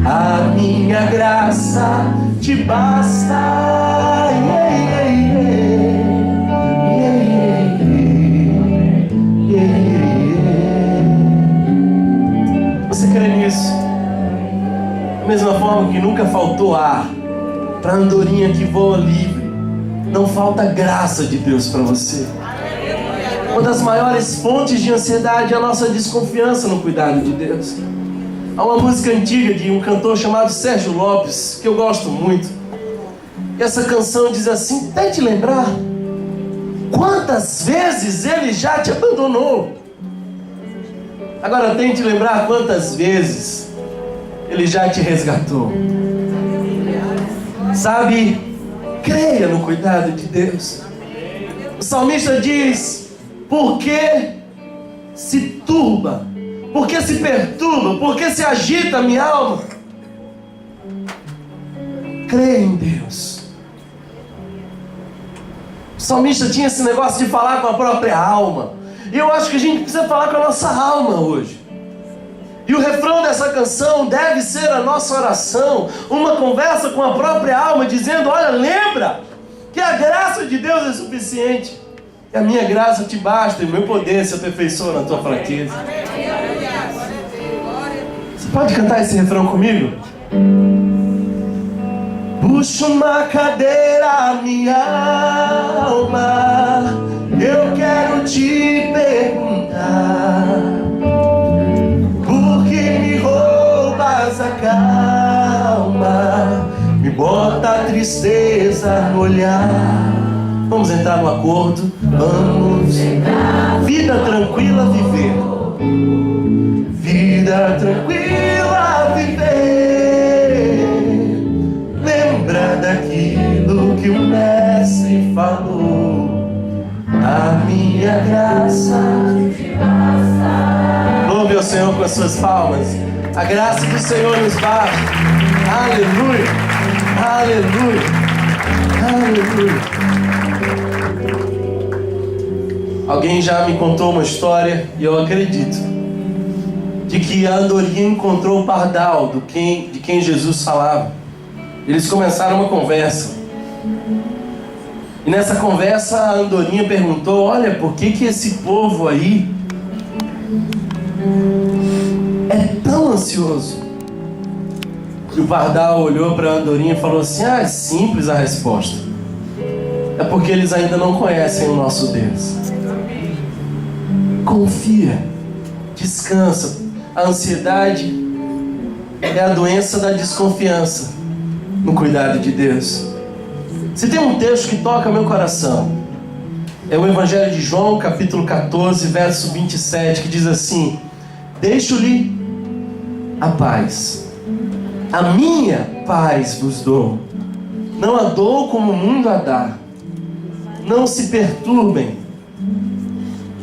a minha graça te basta. Você crê nisso? Da mesma forma que nunca faltou ar para a andorinha que voa livre, não falta graça de Deus para você. Uma das maiores fontes de ansiedade é a nossa desconfiança no cuidado de Deus. Há uma música antiga de um cantor chamado Sérgio Lopes, que eu gosto muito. E essa canção diz assim: tente lembrar quantas vezes ele já te abandonou. Agora tente lembrar quantas vezes ele já te resgatou. Sabe, creia no cuidado de Deus. O salmista diz: por que se turba? Por que se perturba? Por que se agita a minha alma? Creia em Deus. O salmista tinha esse negócio de falar com a própria alma. E eu acho que a gente precisa falar com a nossa alma hoje. E o refrão dessa canção deve ser a nossa oração. Uma conversa com a própria alma, dizendo: olha, lembra que a graça de Deus é suficiente. E a minha graça te basta, e o meu poder se aperfeiçoa na tua fraqueza. Você pode cantar esse refrão comigo? Puxa uma cadeira, minha alma, eu quero te perguntar: por que me roubas a calma, me bota a tristeza no olhar? Vamos entrar no acordo. Vamos vida tranquila viver. Vida tranquila viver. Lembra daquilo que o mestre falou: a minha graça te basta. Louve ao Senhor com as suas palmas. A graça do Senhor nos basta. Aleluia. Aleluia. Aleluia. Alguém já me contou uma história, e eu acredito, de que a andorinha encontrou o pardal de quem Jesus falava. Eles começaram uma conversa. E nessa conversa a andorinha perguntou: olha, por que esse povo aí é tão ansioso? E o pardal olhou para a andorinha e falou assim: é simples a resposta. É porque eles ainda não conhecem o nosso Deus. Confia, descansa. A ansiedade é a doença da desconfiança no cuidado de Deus. Se tem um texto que toca meu coração, é o Evangelho de João, capítulo 14, verso 27, que diz assim: deixo-lhe a paz, a minha paz vos dou, não a dou como o mundo a dá. Não se perturbem,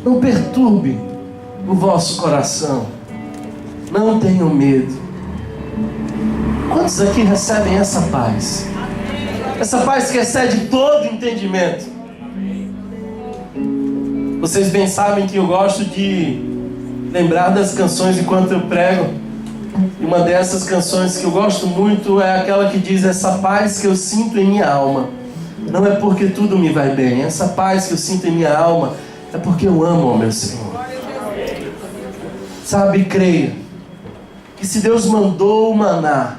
não perturbe o vosso coração, não tenham medo. Quantos aqui recebem essa paz? Essa paz que excede todo entendimento. Vocês bem sabem que eu gosto de lembrar das canções enquanto eu prego. E uma dessas canções que eu gosto muito é aquela que diz: essa paz que eu sinto em minha alma não é porque tudo me vai bem. Essa paz que eu sinto em minha alma é porque eu amo ao meu Senhor. Sabe, creia que se Deus mandou o maná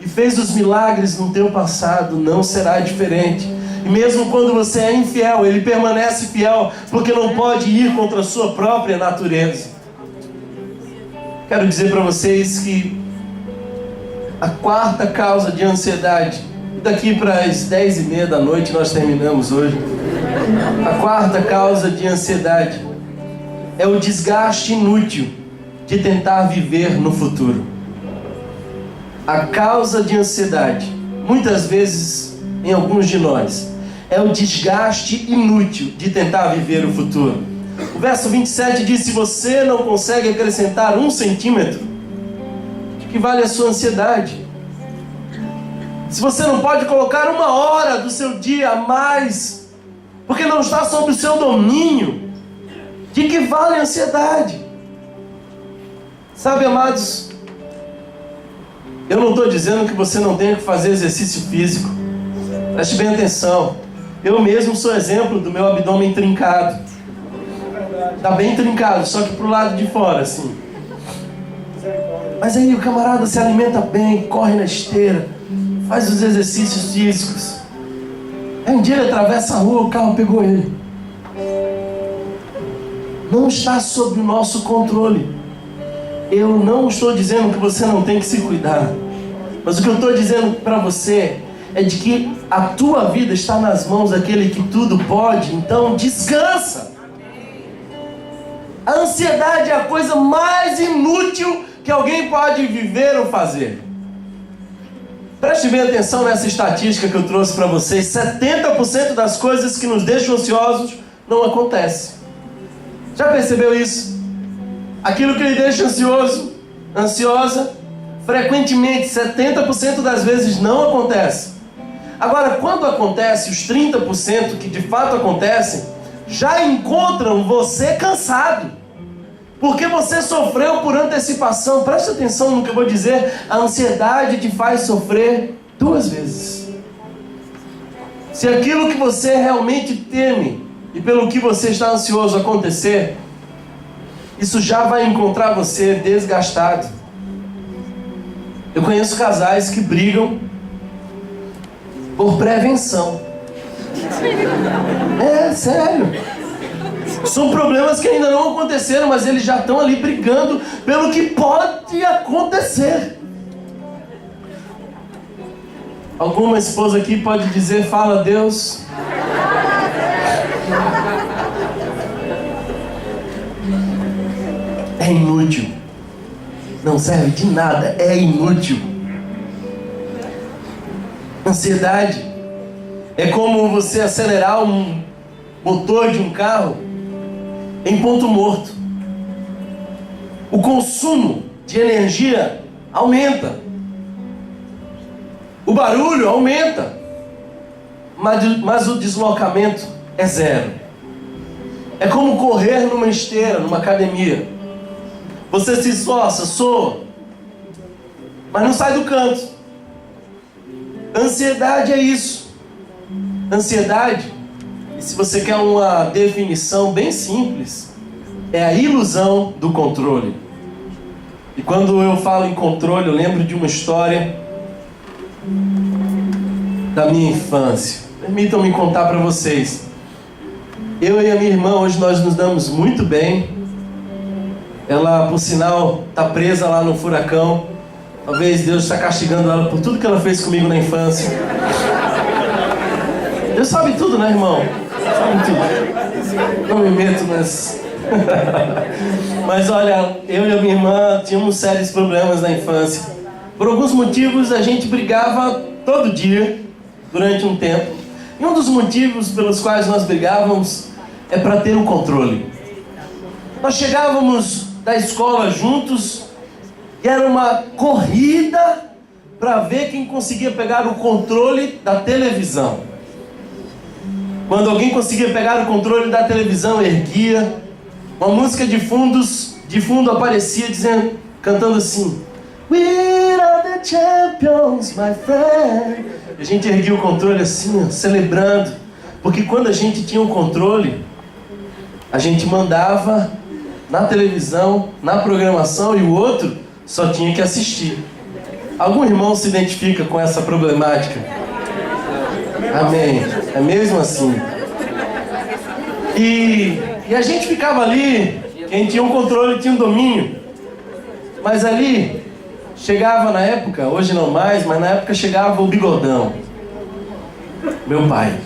e fez os milagres no teu passado, não será diferente. E mesmo quando você é infiel, Ele permanece fiel, porque não pode ir contra a sua própria natureza. Quero dizer para vocês que a quarta causa de ansiedade, daqui para as 10h30 da noite nós terminamos hoje, a quarta causa de ansiedade é o desgaste inútil de tentar viver no futuro. A causa de ansiedade, muitas vezes em alguns de nós, é o desgaste inútil de tentar viver o futuro. O verso 27 diz: se você não consegue acrescentar 1 centímetro, de que vale a sua ansiedade? Se você não pode colocar 1 hora do seu dia a mais, porque não está sob o seu domínio, de que vale a ansiedade? Sabe, amados, eu não estou dizendo que você não tenha que fazer exercício físico. Preste bem atenção. Eu mesmo sou exemplo do meu abdômen trincado. Está bem trincado, só que para o lado de fora, assim. Mas aí o camarada se alimenta bem, corre na esteira, faz os exercícios físicos. Aí um dia ele atravessa a rua, o carro pegou ele. Não está sob o nosso controle. Eu não estou dizendo que você não tem que se cuidar, mas o que eu estou dizendo para você é de que a tua vida está nas mãos daquele que tudo pode. Então descansa. A ansiedade é a coisa mais inútil que alguém pode viver ou fazer. Preste bem atenção nessa estatística que eu trouxe para vocês. 70% das coisas que nos deixam ansiosos não acontecem. Já percebeu isso? Aquilo que lhe deixa ansioso, ansiosa, frequentemente, 70% das vezes não acontece. Agora, quando acontece, os 30% que de fato acontecem, já encontram você cansado. Porque você sofreu por antecipação. Preste atenção no que eu vou dizer. A ansiedade te faz sofrer 2 vezes. Se aquilo que você realmente teme e pelo que você está ansioso acontecer, isso já vai encontrar você desgastado. Eu conheço casais que brigam por prevenção. É sério. São problemas que ainda não aconteceram, mas eles já estão ali brigando pelo que pode acontecer. Alguma esposa aqui pode dizer: fala, Deus. É inútil. Não serve de nada, é inútil. Ansiedade é como você acelerar um motor de um carro em ponto morto. O consumo de energia aumenta. O barulho aumenta. Mas o deslocamento é zero. É como correr numa esteira, numa academia. Você se esforça, soa, mas não sai do canto. Ansiedade é isso. Ansiedade, e se você quer uma definição bem simples, é a ilusão do controle. E quando eu falo em controle, eu lembro de uma história da minha infância. Permitam-me contar para vocês. Eu e a minha irmã, hoje nós nos damos muito bem. Ela, por sinal, está presa lá no furacão. Talvez Deus está castigando ela por tudo que ela fez comigo na infância. Deus sabe tudo, né, irmão? Sabe tudo. Não me meto nessa. Mas olha, eu e a minha irmã tínhamos sérios problemas na infância. Por alguns motivos a gente brigava todo dia, durante um tempo. E um dos motivos pelos quais nós brigávamos é para ter o controle. Nós chegávamos da escola juntos e era uma corrida para ver quem conseguia pegar o controle da televisão. Quando alguém conseguia pegar o controle da televisão, erguia, uma música de fundo aparecia cantando assim: We are the champions, my friend. A gente erguia o controle assim, ó, celebrando, porque quando a gente tinha o controle, a gente mandava na televisão, na programação, e o outro só tinha que assistir. Algum irmão se identifica com essa problemática? Amém. É mesmo assim. E a gente ficava ali, quem tinha um controle tinha um domínio. Mas ali, chegava na época, hoje não mais, mas na época chegava o bigodão. Meu pai.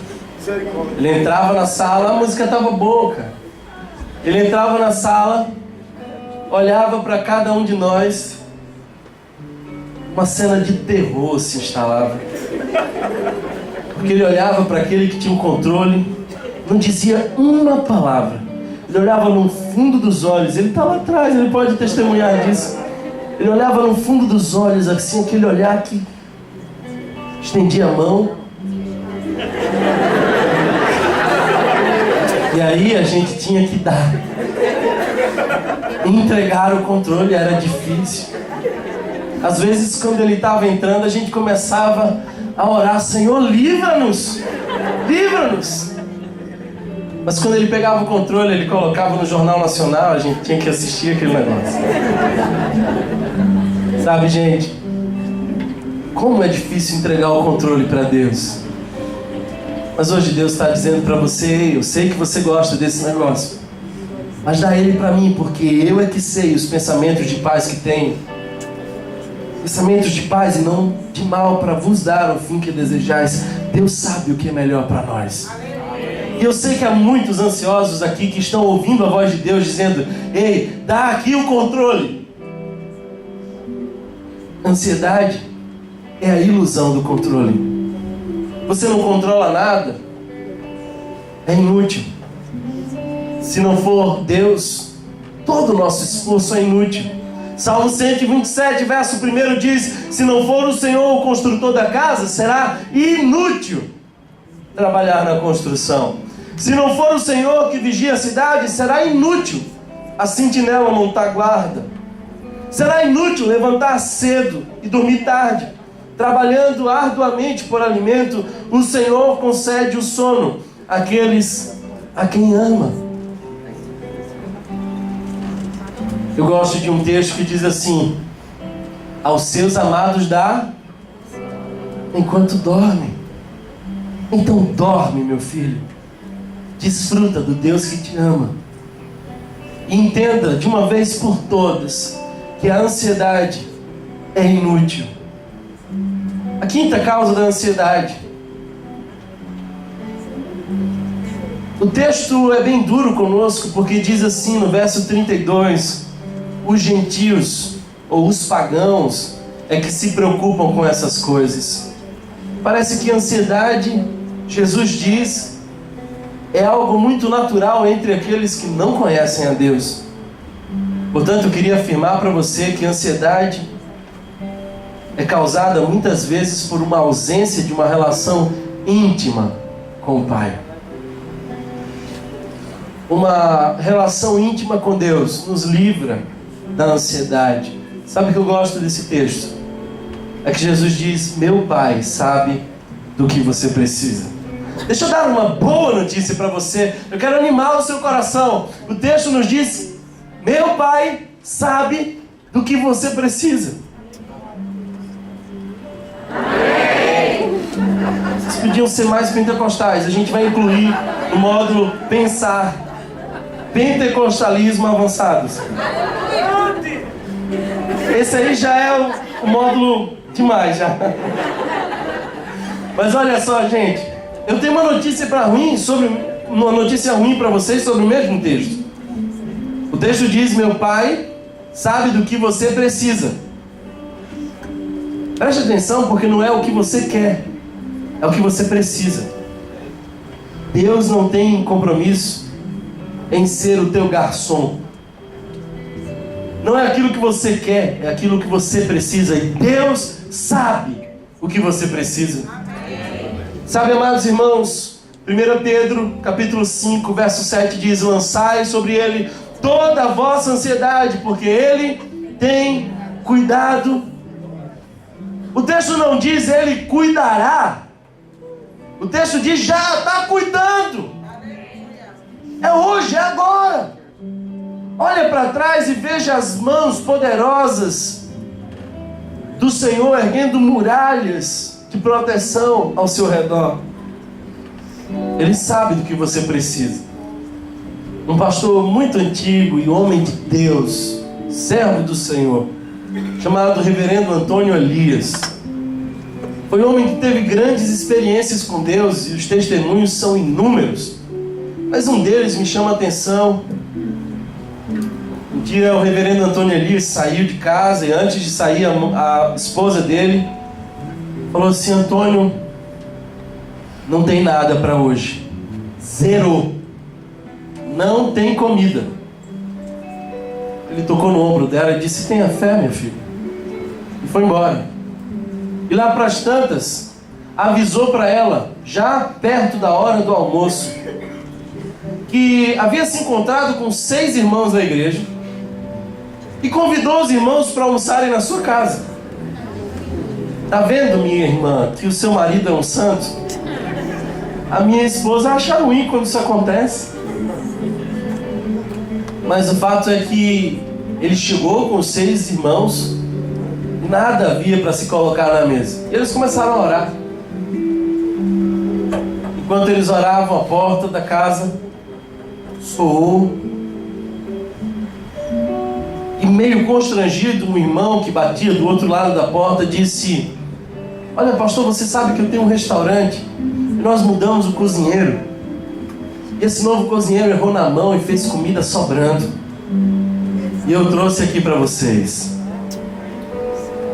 Ele entrava na sala, a música estava boa, cara. Ele entrava na sala, olhava para cada um de nós, uma cena de terror se instalava. Porque ele olhava para aquele que tinha o controle, não dizia uma palavra. Ele olhava no fundo dos olhos, ele está lá atrás, ele pode testemunhar disso. Ele olhava no fundo dos olhos, assim, aquele olhar que estendia a mão. E aí a gente tinha que dar. Entregar o controle era difícil. Às vezes, quando ele estava entrando, a gente começava a orar: Senhor, livra-nos! Livra-nos! Mas quando ele pegava o controle, ele colocava no Jornal Nacional, a gente tinha que assistir aquele negócio. Sabe, gente, como é difícil entregar o controle para Deus. Mas hoje Deus está dizendo para você: eu sei que você gosta desse negócio, Mas dá ele para mim, porque eu é que sei os pensamentos de paz que tenho. Pensamentos de paz e não de mal, para vos dar o fim que desejais. Deus sabe o que é melhor para nós. E eu sei que há muitos ansiosos aqui que estão ouvindo a voz de Deus dizendo: ei, dá aqui o controle. Ansiedade é a ilusão do controle. Você não controla nada, é inútil. Se não for Deus, todo o nosso esforço é inútil. Salmo 127, verso 1 diz: se não for o Senhor o construtor da casa, será inútil trabalhar na construção. Se não for o Senhor que vigia a cidade, será inútil a sentinela montar guarda. Será inútil levantar cedo e dormir tarde. Trabalhando arduamente por alimento, o Senhor concede o sono àqueles a quem ama. Eu gosto de um texto que diz assim: aos seus amados dá enquanto dormem. Então dorme, meu filho. Desfruta do Deus que te ama. E entenda de uma vez por todas que a ansiedade é inútil. A quinta causa da ansiedade. O texto é bem duro conosco, porque diz assim no verso 32: os gentios ou os pagãos é que se preocupam com essas coisas. Parece que a ansiedade, Jesus diz, é algo muito natural entre aqueles que não conhecem a Deus. Portanto, eu queria afirmar para você que a ansiedade é causada muitas vezes por uma ausência de uma relação íntima com o Pai. Uma relação íntima com Deus nos livra da ansiedade. Sabe o que eu gosto desse texto? É que Jesus diz: meu Pai sabe do que você precisa. Deixa eu dar uma boa notícia para você. Eu quero animar o seu coração. O texto nos diz: meu Pai sabe do que você precisa. Vocês podiam ser mais pentecostais. A gente vai incluir no módulo pensar. Pentecostalismo avançados. Esse aí já é o módulo demais já. Mas olha só, gente, eu tenho uma notícia ruim para vocês sobre o mesmo texto. O texto diz: meu Pai sabe do que você precisa. Preste atenção, porque não é o que você quer, é o que você precisa. Deus não tem compromisso em ser o teu garçom. Não é aquilo que você quer, é aquilo que você precisa. E Deus sabe o que você precisa. Sabe, amados irmãos, 1 Pedro, capítulo 5, verso 7 diz: lançai sobre ele toda a vossa ansiedade, porque ele tem cuidado. O texto não diz ele cuidará. O texto diz já está cuidando. É hoje, é agora. Olha para trás e veja as mãos poderosas do Senhor erguendo muralhas de proteção ao seu redor. Ele sabe do que você precisa. Um pastor muito antigo e homem de Deus, servo do Senhor, chamado Reverendo Antônio Elias, foi um homem que teve grandes experiências com Deus e os testemunhos são inúmeros. Mas um deles me chama a atenção. Um dia o Reverendo Antônio Elias saiu de casa e antes de sair a esposa dele falou assim: Antônio, não tem nada para hoje. Zerou. Não tem comida. Ele tocou no ombro dela e disse: tenha fé, meu filho. E foi embora. E lá para as tantas, avisou para ela, já perto da hora do almoço, que havia se encontrado com 6 irmãos da igreja e convidou os irmãos para almoçarem na sua casa. Tá vendo, minha irmã, que o seu marido é um santo? A minha esposa acha ruim quando isso acontece. Mas o fato é que ele chegou com 6 irmãos, nada havia para se colocar na mesa. E eles começaram a orar. Enquanto eles oravam, a porta da casa soou meio constrangido, um irmão que batia do outro lado da porta disse: olha, pastor, você sabe que eu tenho um restaurante e nós mudamos o cozinheiro. E esse novo cozinheiro errou na mão e fez comida sobrando. E eu trouxe aqui para vocês.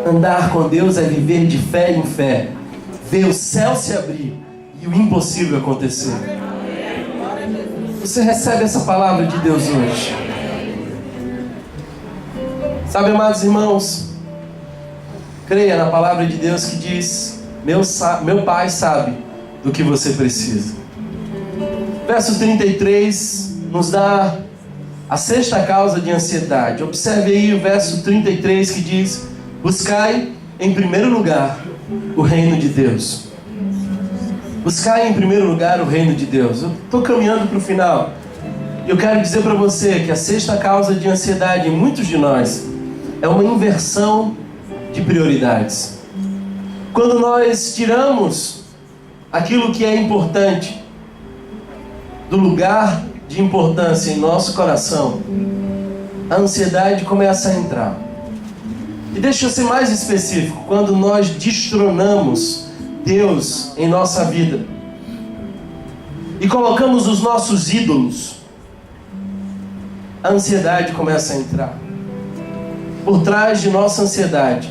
Andar com Deus é viver de fé em fé, ver o céu se abrir e o impossível acontecer. Você recebe essa palavra de Deus hoje? Sabe, amados irmãos, creia na palavra de Deus que diz: meu Pai sabe do que você precisa. Verso 33 nos dá a sexta causa de ansiedade. Observe aí o verso 33 que diz: buscai em primeiro lugar o reino de Deus. Buscai em primeiro lugar o reino de Deus. Eu estou caminhando para o final. E eu quero dizer para você que a sexta causa de ansiedade em muitos de nós é uma inversão de prioridades. Quando nós tiramos aquilo que é importante do lugar de importância em nosso coração, a ansiedade começa a entrar. E deixa eu ser mais específico: quando nós destronamos Deus em nossa vida e colocamos os nossos ídolos, a ansiedade começa a entrar. Por trás de nossa ansiedade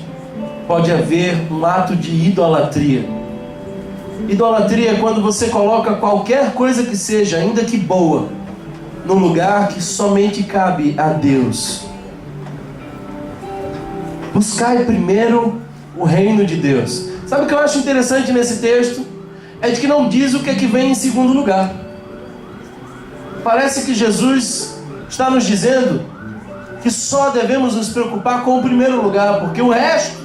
pode haver um ato de idolatria. Idolatria é quando você coloca qualquer coisa que seja, ainda que boa, no lugar que somente cabe a Deus. Buscai primeiro o reino de Deus. Sabe o que eu acho interessante nesse texto? É de que não diz o que é que vem em segundo lugar. Parece que Jesus está nos dizendo que só devemos nos preocupar com o primeiro lugar, porque o resto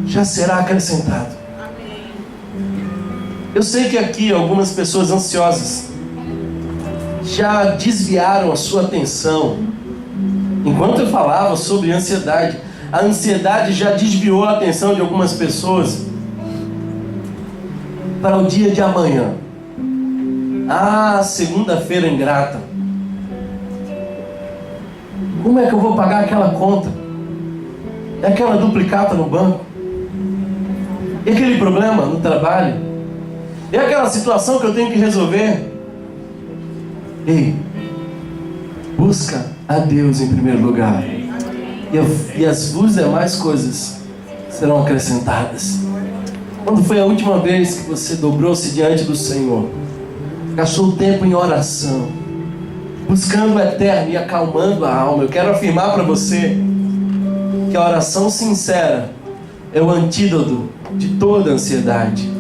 já será acrescentado. Eu sei que aqui algumas pessoas ansiosas já desviaram a sua atenção. Enquanto eu falava sobre ansiedade, a ansiedade já desviou a atenção de algumas pessoas para o dia de amanhã. Ah, segunda-feira ingrata. Como é que eu vou pagar aquela conta? É aquela duplicata no banco? E aquele problema no trabalho? E aquela situação que eu tenho que resolver? Ei, busca a Deus em primeiro lugar, e as demais coisas serão acrescentadas. Quando foi a última vez que você dobrou-se diante do Senhor, gastou tempo em oração, buscando o eterno e acalmando a alma? Eu quero afirmar para você que a oração sincera é o antídoto de toda ansiedade.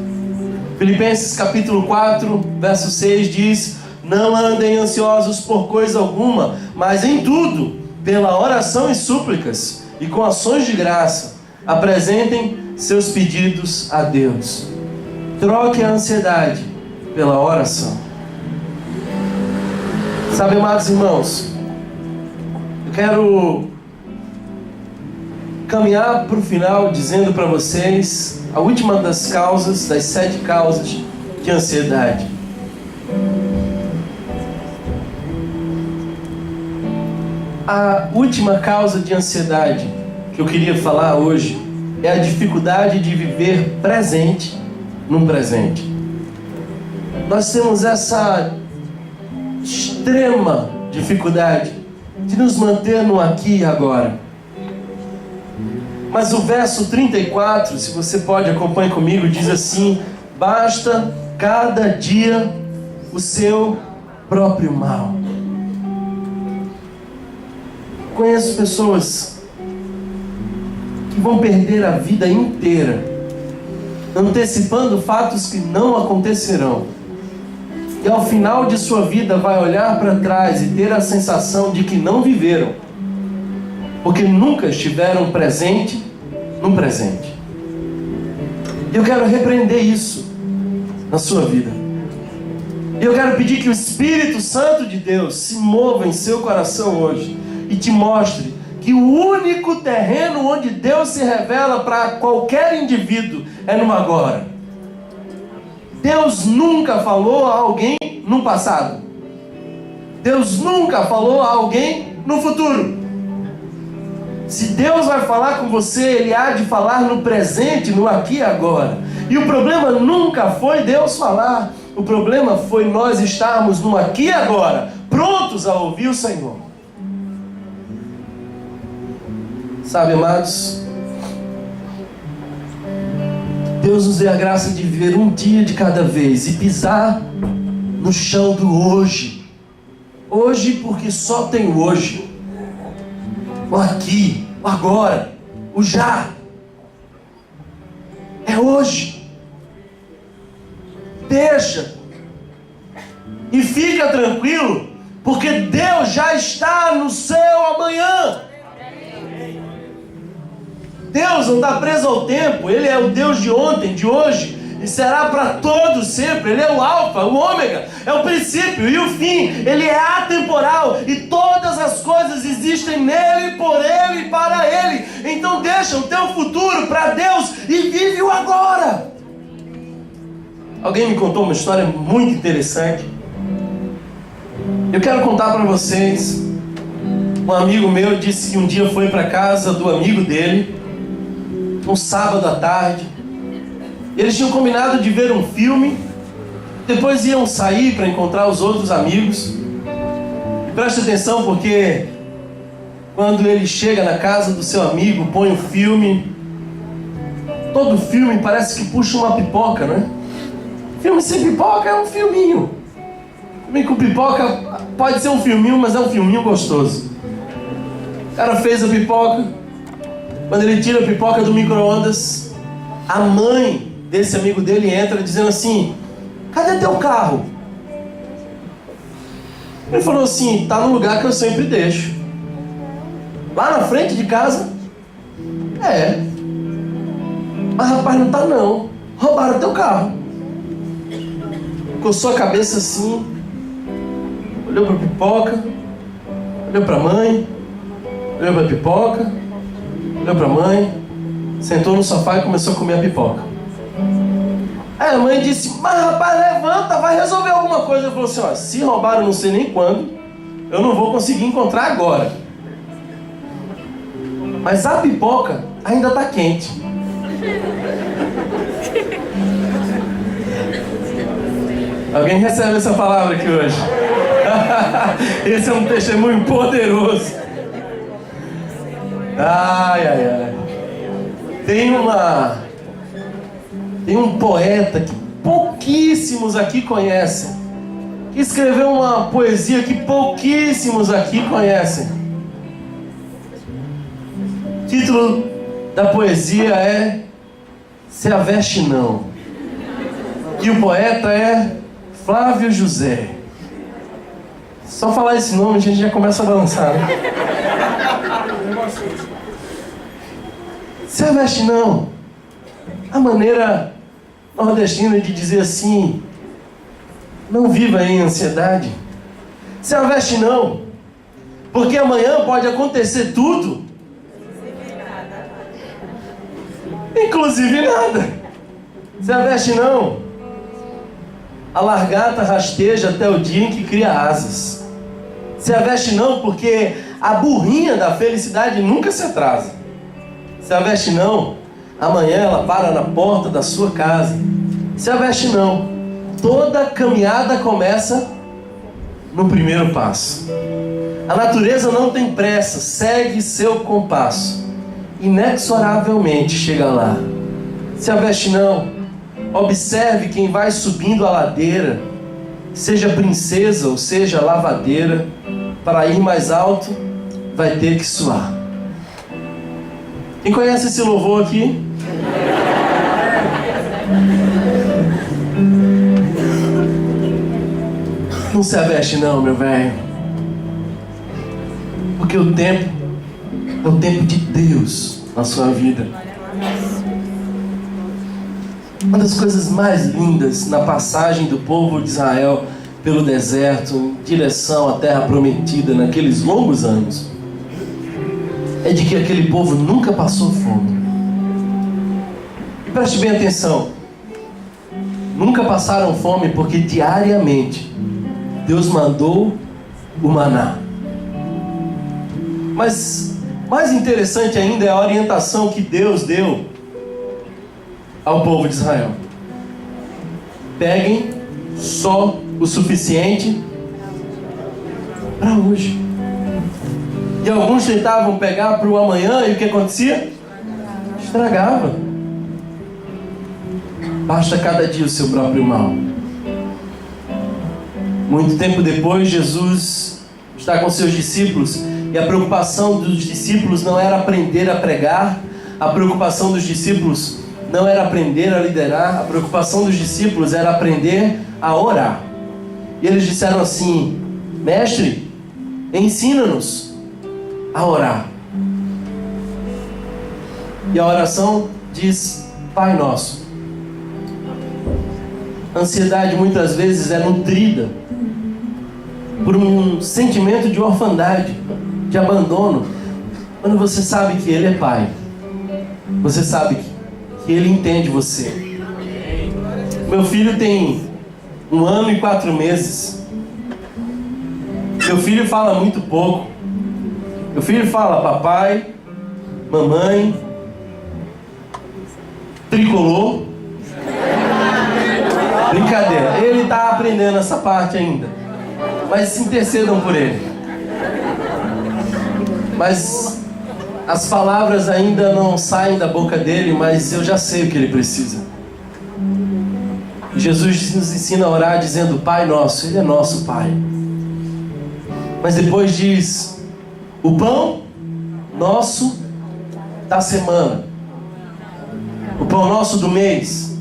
Filipenses capítulo 4, verso 6 diz: não andem ansiosos por coisa alguma, mas em tudo, pela oração e súplicas, e com ações de graça, apresentem seus pedidos a Deus. Troque a ansiedade pela oração. Sabe, amados irmãos, eu quero caminhar para o final dizendo para vocês a última das causas, das 7 causas de ansiedade. A última causa de ansiedade que eu queria falar hoje é a dificuldade de viver presente no presente. Nós temos essa extrema dificuldade de nos manter no aqui e agora. Mas o verso 34, se você pode acompanhar comigo, diz assim: basta cada dia o seu próprio mal. Conheço pessoas que vão perder a vida inteira antecipando fatos que não acontecerão, e ao final de sua vida vai olhar para trás e ter a sensação de que não viveram, porque nunca estiveram presente no presente. E eu quero repreender isso na sua vida. E eu quero pedir que o Espírito Santo de Deus se mova em seu coração hoje e te mostre que o único terreno onde Deus se revela para qualquer indivíduo é no agora. Deus nunca falou a alguém no passado. Deus nunca falou a alguém no futuro. Se Deus vai falar com você, Ele há de falar no presente, no aqui e agora. E o problema nunca foi Deus falar. O problema foi nós estarmos no aqui e agora, prontos a ouvir o Senhor. Sabe, amados, Deus nos dê a graça de viver um dia de cada vez e pisar no chão do hoje. Hoje, porque só tem o hoje. O aqui, o agora, o já. É hoje. Deixa. E fica tranquilo, porque Deus já está no seu amanhã. Deus não está preso ao tempo. Ele é o Deus de ontem, de hoje, e será para todos sempre. Ele é o alfa, o ômega, é o princípio e o fim. Ele é atemporal e todas as coisas existem nele, por ele e para ele. Então deixa o teu futuro para Deus e vive o agora. Alguém me contou uma história muito interessante. Eu quero contar para vocês. Um amigo meu disse que um dia foi para casa do amigo dele, um sábado à tarde. Eles tinham combinado de ver um filme, depois iam sair para encontrar os outros amigos. Preste atenção, porque quando ele chega na casa do seu amigo, põe o filme, todo filme parece que puxa uma pipoca, né? Filme sem pipoca é um filminho. Filme com pipoca pode ser um filminho, mas é um filminho gostoso. O cara fez a pipoca. Quando ele tira a pipoca do micro-ondas, a mãe desse amigo dele entra dizendo assim: cadê teu carro? Ele falou assim: tá no lugar que eu sempre deixo. Lá na frente de casa? É. Mas rapaz, não tá não. Roubaram teu carro. Coçou a cabeça assim, olhou pra pipoca, olhou pra mãe, olhou pra pipoca, olhou pra mãe, sentou no sofá e começou a comer a pipoca. Aí a mãe disse: mas rapaz, levanta, vai resolver alguma coisa. Ele falou assim: ó, se roubaram não sei nem quando, eu não vou conseguir encontrar agora. Mas a pipoca ainda tá quente. Alguém recebe essa palavra aqui hoje? Esse é um testemunho poderoso. Ai, ai, ai. Tem um poeta que pouquíssimos aqui conhecem, que escreveu uma poesia que pouquíssimos aqui conhecem. O título da poesia é Se a Veste Não. E o poeta é Flávio José. Só falar esse nome a gente já começa a balançar, né? Se a veste não. A maneira nordestina de dizer assim: não viva em ansiedade. Se a veste não. Porque amanhã pode acontecer tudo, inclusive nada. Se a veste não. A largata rasteja até o dia em que cria asas. Se a veste não, porque a burrinha da felicidade nunca se atrasa. Se a veste não, amanhã ela para na porta da sua casa. Se a veste não, toda caminhada começa no primeiro passo. A natureza não tem pressa, segue seu compasso. Inexoravelmente chega lá. Se a veste não, observe quem vai subindo a ladeira, seja princesa ou seja lavadeira, para ir mais alto vai ter que suar. Quem conhece esse louvor aqui? Não se aveste não, meu velho. Porque o tempo é o tempo de Deus na sua vida. Uma das coisas mais lindas na passagem do povo de Israel pelo deserto, em direção à terra prometida, naqueles longos anos, é de que aquele povo nunca passou fome. E preste bem atenção. nunca passaram fome, porque diariamente Deus mandou o maná. Mas mais interessante ainda é a orientação que Deus deu ao povo de Israel. Peguem só o suficiente para hoje. E alguns tentavam pegar para o amanhã, e o que acontecia? Estragava. Basta cada dia o seu próprio mal. Muito tempo depois, Jesus está com seus discípulos, e a preocupação dos discípulos não era aprender a pregar, a preocupação dos discípulos não era aprender a liderar, a preocupação dos discípulos era aprender a orar. E eles disseram assim: Mestre, ensina-nos a orar. E a oração diz: Pai Nosso. A ansiedade muitas vezes é nutrida por um sentimento de orfandade, de abandono. Quando você sabe que Ele é Pai, você sabe que Ele entende você. Meu filho tem 1 ano e 4 meses. Meu filho fala muito pouco. Meu filho fala papai, mamãe, tricolor. Brincadeira, ele está aprendendo essa parte ainda. Mas se intercedam por ele. Mas as palavras ainda não saem da boca dele, mas eu já sei o que ele precisa. Jesus nos ensina a orar dizendo Pai Nosso. Ele é nosso Pai. Mas depois diz: o pão nosso da semana, o pão nosso do mês,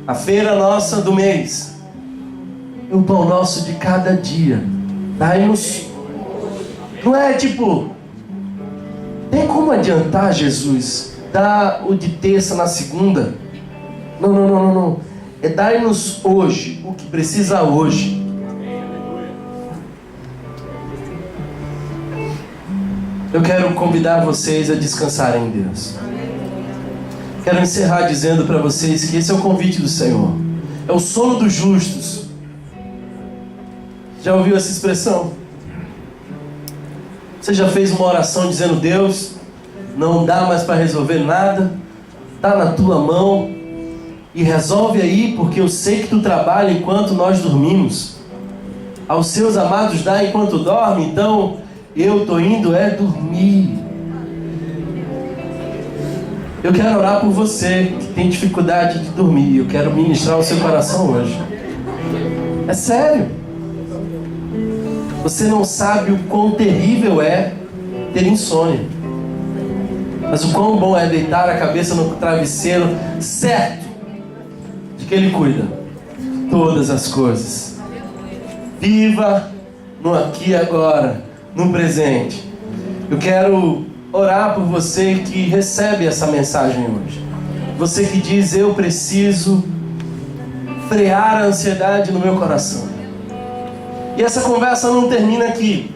a feira nossa do mês, e o pão nosso de cada dia, dai-nos. Não é tipo, tem como adiantar, Jesus, dar o de terça na segunda? Não. É dai-nos hoje o que precisa hoje. Eu quero convidar vocês a descansarem em Deus. Quero encerrar dizendo para vocês que esse é o convite do Senhor. É o sono dos justos. Já ouviu essa expressão? Você já fez uma oração dizendo: Deus, não dá mais para resolver nada, está na tua mão, e resolve aí, porque eu sei que tu trabalha enquanto nós dormimos. Aos seus amados dá enquanto dorme, então eu estou indo dormir. Eu quero orar por você que tem dificuldade de dormir. Eu quero ministrar o seu coração hoje. É sério. Você não sabe o quão terrível é ter insônia, mas o quão bom é deitar a cabeça no travesseiro, certo de que Ele cuida de todas as coisas. Viva no aqui e agora, no presente. Eu quero orar por você que recebe essa mensagem hoje. Você que diz: eu preciso frear a ansiedade no meu coração. E essa conversa não termina aqui.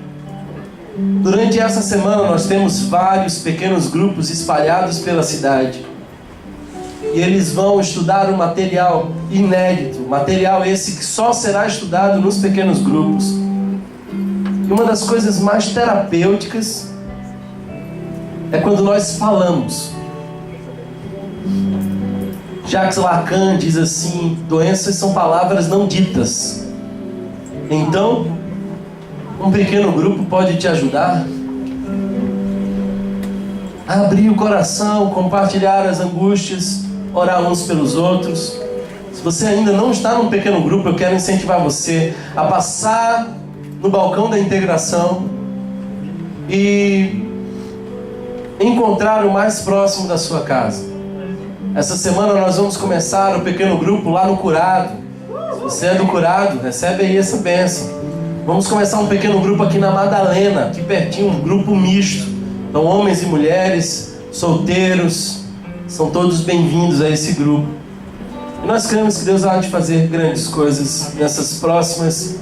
Durante essa semana nós temos vários pequenos grupos espalhados pela cidade. E eles vão estudar um material inédito. Material esse que só será estudado nos pequenos grupos. E uma das coisas mais terapêuticas é quando nós falamos. Jacques Lacan diz assim: doenças são palavras não ditas. Então, um pequeno grupo pode te ajudar a abrir o coração, compartilhar as angústias, orar uns pelos outros. Se você ainda não está num pequeno grupo, eu quero incentivar você a passar no balcão da integração e encontrar o mais próximo da sua casa. Essa semana nós vamos começar o pequeno grupo lá no Curado. Se você é do Curado, recebe aí essa bênção. Vamos começar um pequeno grupo aqui na Madalena, aqui pertinho, um grupo misto. Então, homens e mulheres, solteiros, são todos bem-vindos a esse grupo. E nós cremos que Deus há de fazer grandes coisas nessas próximas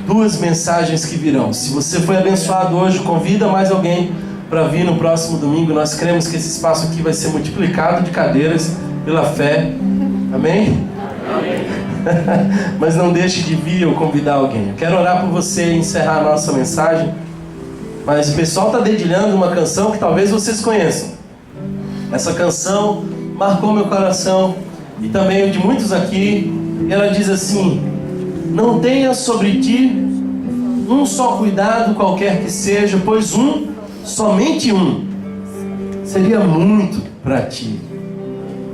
2 mensagens que virão. Se você foi abençoado hoje, convida mais alguém para vir no próximo domingo. Nós cremos que esse espaço aqui vai ser multiplicado de cadeiras pela fé. Amém? Mas não deixe de vir ou convidar alguém. Eu quero orar por você e encerrar a nossa mensagem. Mas o pessoal está dedilhando uma canção que talvez vocês conheçam. Essa canção marcou meu coração e também o de muitos aqui. E ela diz assim: não tenha sobre ti um só cuidado, qualquer que seja, pois somente um, seria muito para ti.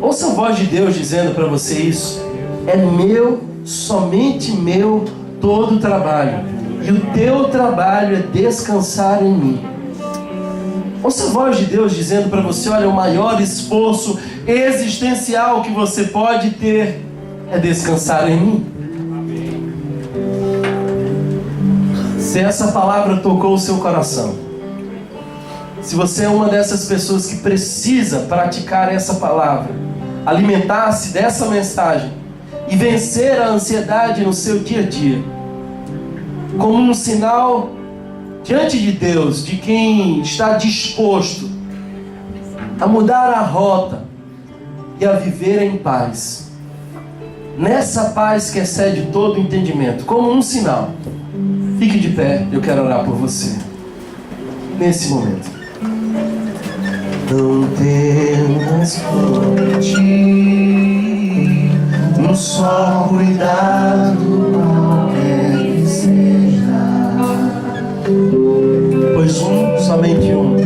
Ouça a voz de Deus dizendo para você isso: é meu, somente meu, todo o trabalho, e o teu trabalho é descansar em mim. Ouça a voz de Deus dizendo para você: olha, o maior esforço existencial que você pode ter é descansar em mim. Se essa palavra tocou o seu coração, se você é uma dessas pessoas que precisa praticar essa palavra, alimentar-se dessa mensagem e vencer a ansiedade no seu dia a dia, como um sinal diante de Deus de quem está disposto a mudar a rota e a viver em paz, nessa paz que excede todo entendimento, como um sinal, fique de pé, eu quero orar por você nesse momento. Não temas por ti, um só cuidado, qualquer que seja, pois somente um,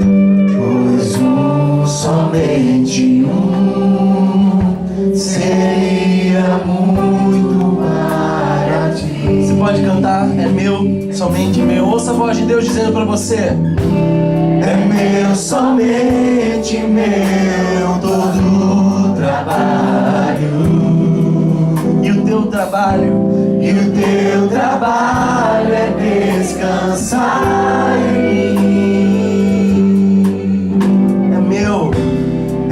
somente um, seria muito para ti. Você pode cantar: é meu, somente meu. Ouça a voz de Deus dizendo para você: é meu, somente meu, todo o trabalho. E o teu trabalho? E o teu trabalho é descansar em mim.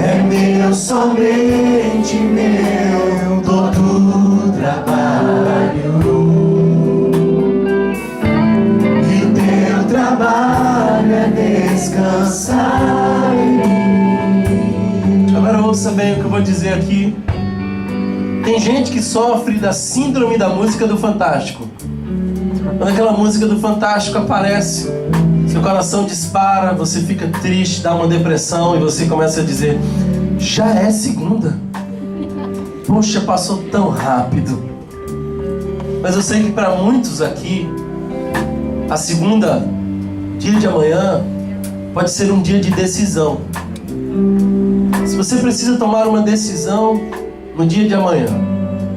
É meu, somente meu, todo o trabalho. E o teu trabalho é descansar em mim. Agora ouça bem o que eu vou dizer aqui. Tem gente que sofre da síndrome da música do Fantástico. Quando aquela música do Fantástico aparece, seu coração dispara, você fica triste, dá uma depressão e você começa a dizer: já é segunda. Poxa, passou tão rápido. Mas eu sei que para muitos aqui, a segunda, dia de amanhã, pode ser um dia de decisão. Se você precisa tomar uma decisão no dia de amanhã,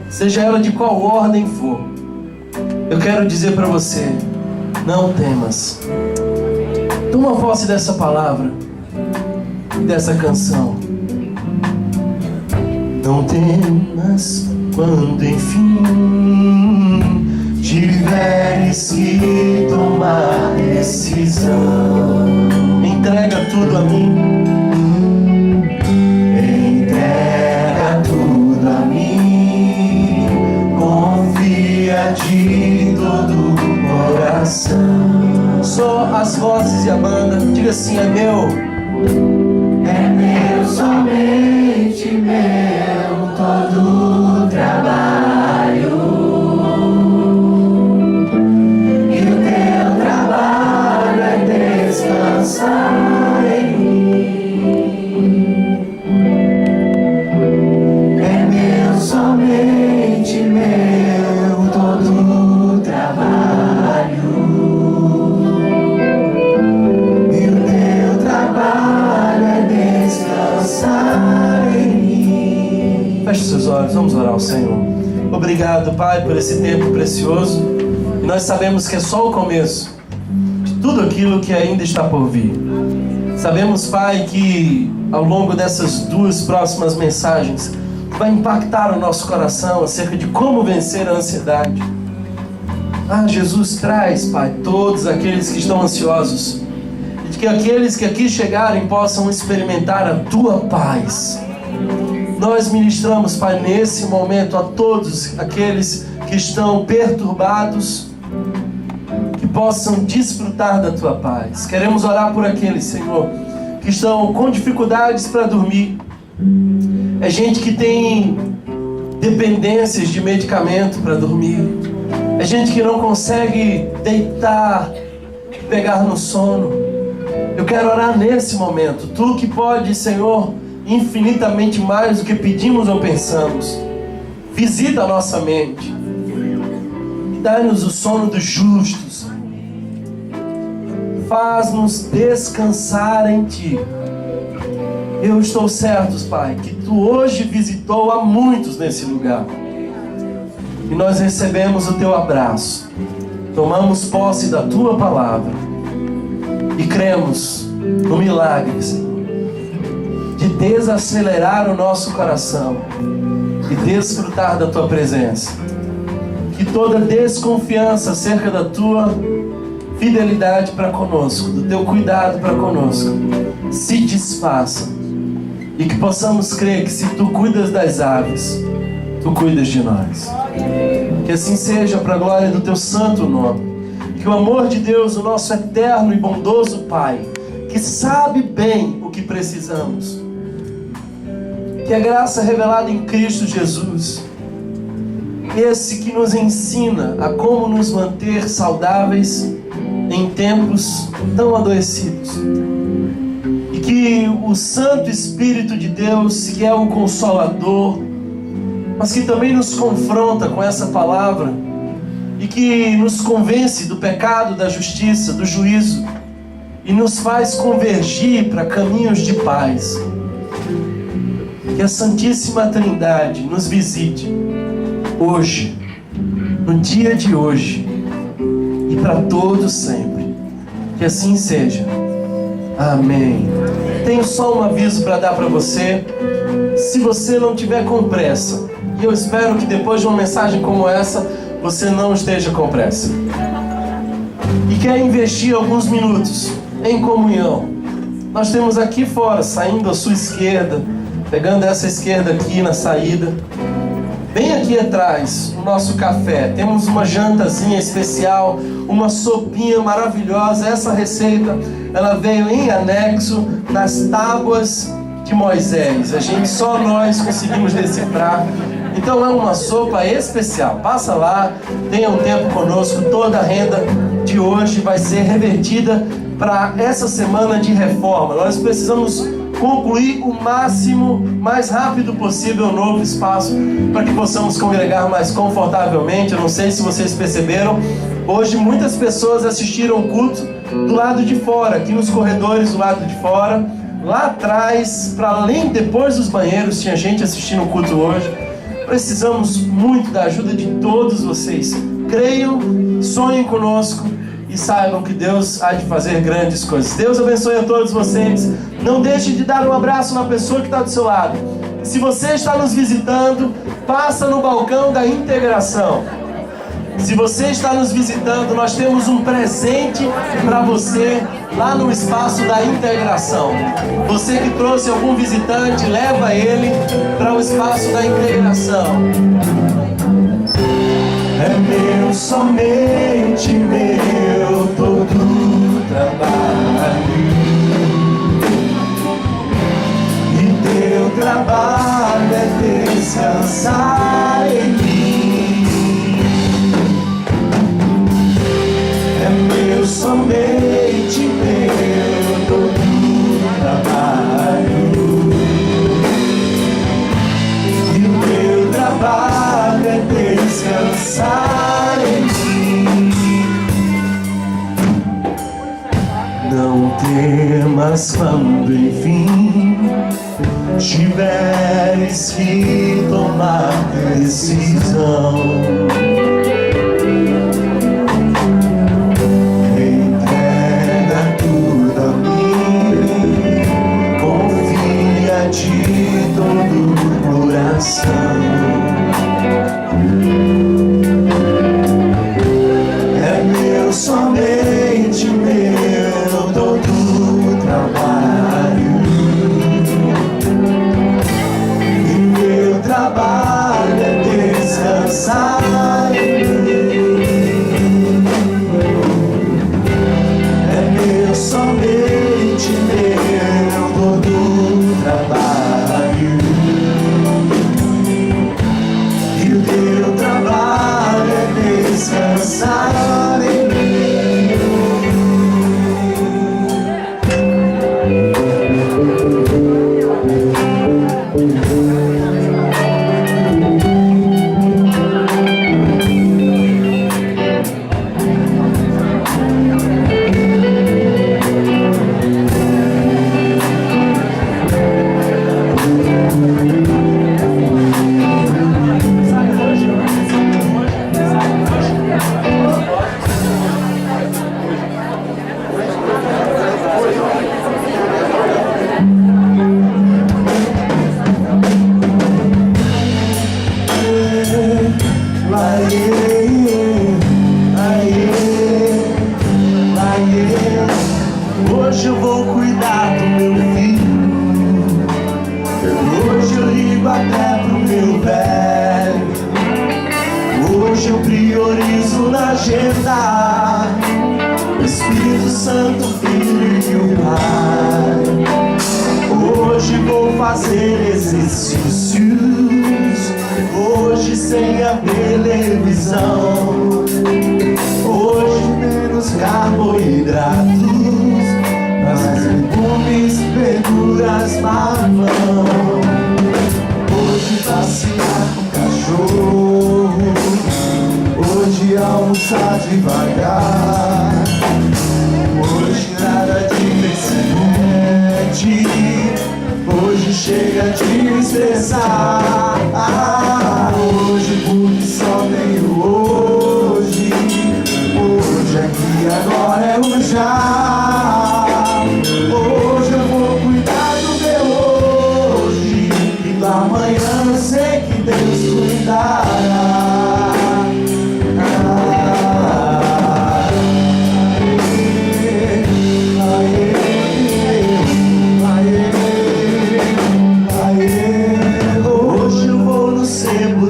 seja ela de qual ordem for, eu quero dizer para você: não temas. Toma posse dessa palavra e dessa canção. Não temas quando enfim tiveres que tomar decisão. Entrega tudo a mim. Entrega tudo a mim. Confia de todo o coração. Só as vozes e a banda. Diga assim: é meu. É meu, somente meu, todo o trabalho. E o teu trabalho é descansar em mim. É meu, somente meu, todo o trabalho. E o teu trabalho é descansar em mim. Feche seus olhos, vamos orar ao Senhor. Obrigado, Pai, por esse tempo precioso. E nós sabemos que é só o começo de tudo aquilo que ainda está por vir. Sabemos, Pai, que ao longo dessas duas próximas mensagens vai impactar o nosso coração acerca de como vencer a ansiedade. Ah, Jesus, traz, Pai, todos aqueles que estão ansiosos, e que aqueles que aqui chegarem possam experimentar a Tua paz. Nós ministramos, Pai, nesse momento a todos aqueles que estão perturbados, que possam desfrutar da Tua paz. Queremos orar por aqueles, Senhor, que estão com dificuldades para dormir. É gente que tem dependências de medicamento para dormir. É gente que não consegue deitar, pegar no sono. Eu quero orar nesse momento. Tu que pode, Senhor, infinitamente mais do que pedimos ou pensamos, visita a nossa mente e dá-nos o sono dos justos. Faz-nos descansar em Ti. Eu estou certo, Pai, que Tu hoje visitou a muitos nesse lugar. E nós recebemos o Teu abraço. Tomamos posse da Tua palavra. E cremos no milagre, Senhor, de desacelerar o nosso coração e desfrutar da Tua presença. Que toda desconfiança acerca da Tua fidelidade para conosco, do Teu cuidado para conosco, se desfaça. E que possamos crer que se Tu cuidas das aves, Tu cuidas de nós. Que assim seja, para a glória do Teu santo nome. Que o amor de Deus, o nosso eterno e bondoso Pai, que sabe bem o que precisamos, que a graça revelada em Cristo Jesus, esse que nos ensina a como nos manter saudáveis em tempos tão adoecidos, e que o Santo Espírito de Deus, que é o Consolador, mas que também nos confronta com essa palavra e que nos convence do pecado, da justiça, do juízo e nos faz convergir para caminhos de paz. Que a Santíssima Trindade nos visite hoje, no dia de hoje e para todos sempre. Que assim seja. Amém. Tenho só um aviso para dar para você. Se você não tiver com pressa, e eu espero que depois de uma mensagem como essa você não esteja com pressa, e quer investir alguns minutos em comunhão, nós temos aqui fora, saindo à sua esquerda, pegando essa esquerda aqui na saída, bem aqui atrás, o nosso café. Temos uma jantazinha especial, uma sopinha maravilhosa. Essa receita, ela veio em anexo nas tábuas de Moisés. Só nós conseguimos decifrar. Então é uma sopa especial. Passa lá, tenha um tempo conosco. Toda a renda de hoje vai ser revertida para essa semana de reforma. Nós precisamos concluir o mais rápido possível o novo espaço para que possamos congregar mais confortavelmente. Eu não sei se vocês perceberam, hoje muitas pessoas assistiram o culto do lado de fora, aqui nos corredores do lado de fora. Lá atrás, para além, depois dos banheiros, tinha gente assistindo o culto hoje. Precisamos muito da ajuda de todos vocês. Creiam, sonhem conosco e saibam que Deus há de fazer grandes coisas. Deus abençoe a todos vocês. Não deixe de dar um abraço na pessoa que está do seu lado. Se você está nos visitando, passa no balcão da integração. Se você está nos visitando, nós temos um presente para você lá no espaço da integração. Você que trouxe algum visitante, leva ele para o espaço da integração. É meu, somente meu, todo trabalho. E teu trabalho é descansar em mim. É meu, somente meu, todo trabalho. E o meu trabalho é descansar em mim. Não temas quando enfim tiveres que tomar decisão. Entrega tudo a mim, confia de todo o coração. É meu, somente meu, todo trabalho. E meu trabalho é descansar alimentar. Espírito Santo, Filho, Pai. Hoje vou fazer exercícios, hoje sem a televisão, hoje menos carboidratos, mais legumes, verduras, mamão. Hoje passear com cachorro, hoje almoçar devagar, hoje nada de internet, hoje chega de me estressar. Hoje porque só tenho hoje, hoje aqui agora é o já. Hoje eu vou cuidar do meu hoje, e do amanhã eu sei que Deus cuidará.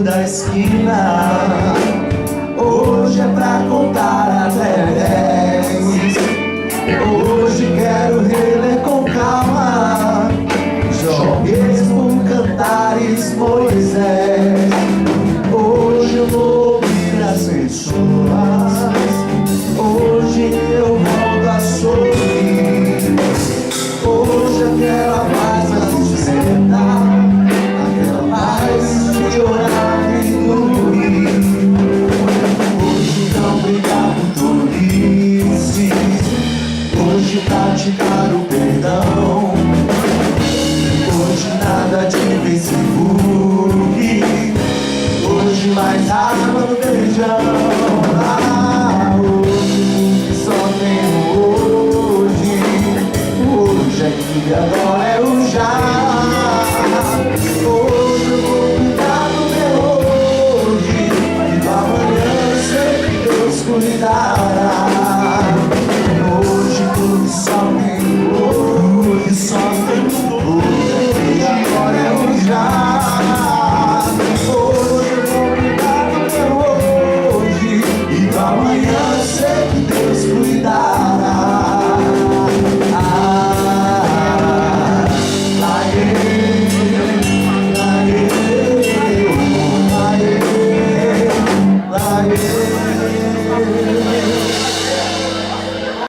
Da esquina, hoje é pra contar até 10. Hoje quero reler com calma Jogues com Cantares, Moisés. Hoje eu vou ouvir as pessoas, hoje eu volto a sorrir. Hoje aquela paz vai se despertar, aquela paz de orar. Hoje praticar o perdão, hoje nada de Facebook, hoje mais água no feijão. Hoje só tenho hoje, hoje aqui agora é o já. Hoje eu vou cuidar do meu hoje, e do amanhã eu sei que Deus cuidará. Só tenho hoje, só tenho hoje, e agora é o já. Hoje eu vou cuidar do meu hoje, e do amanhã eu sei que Deus cuidará.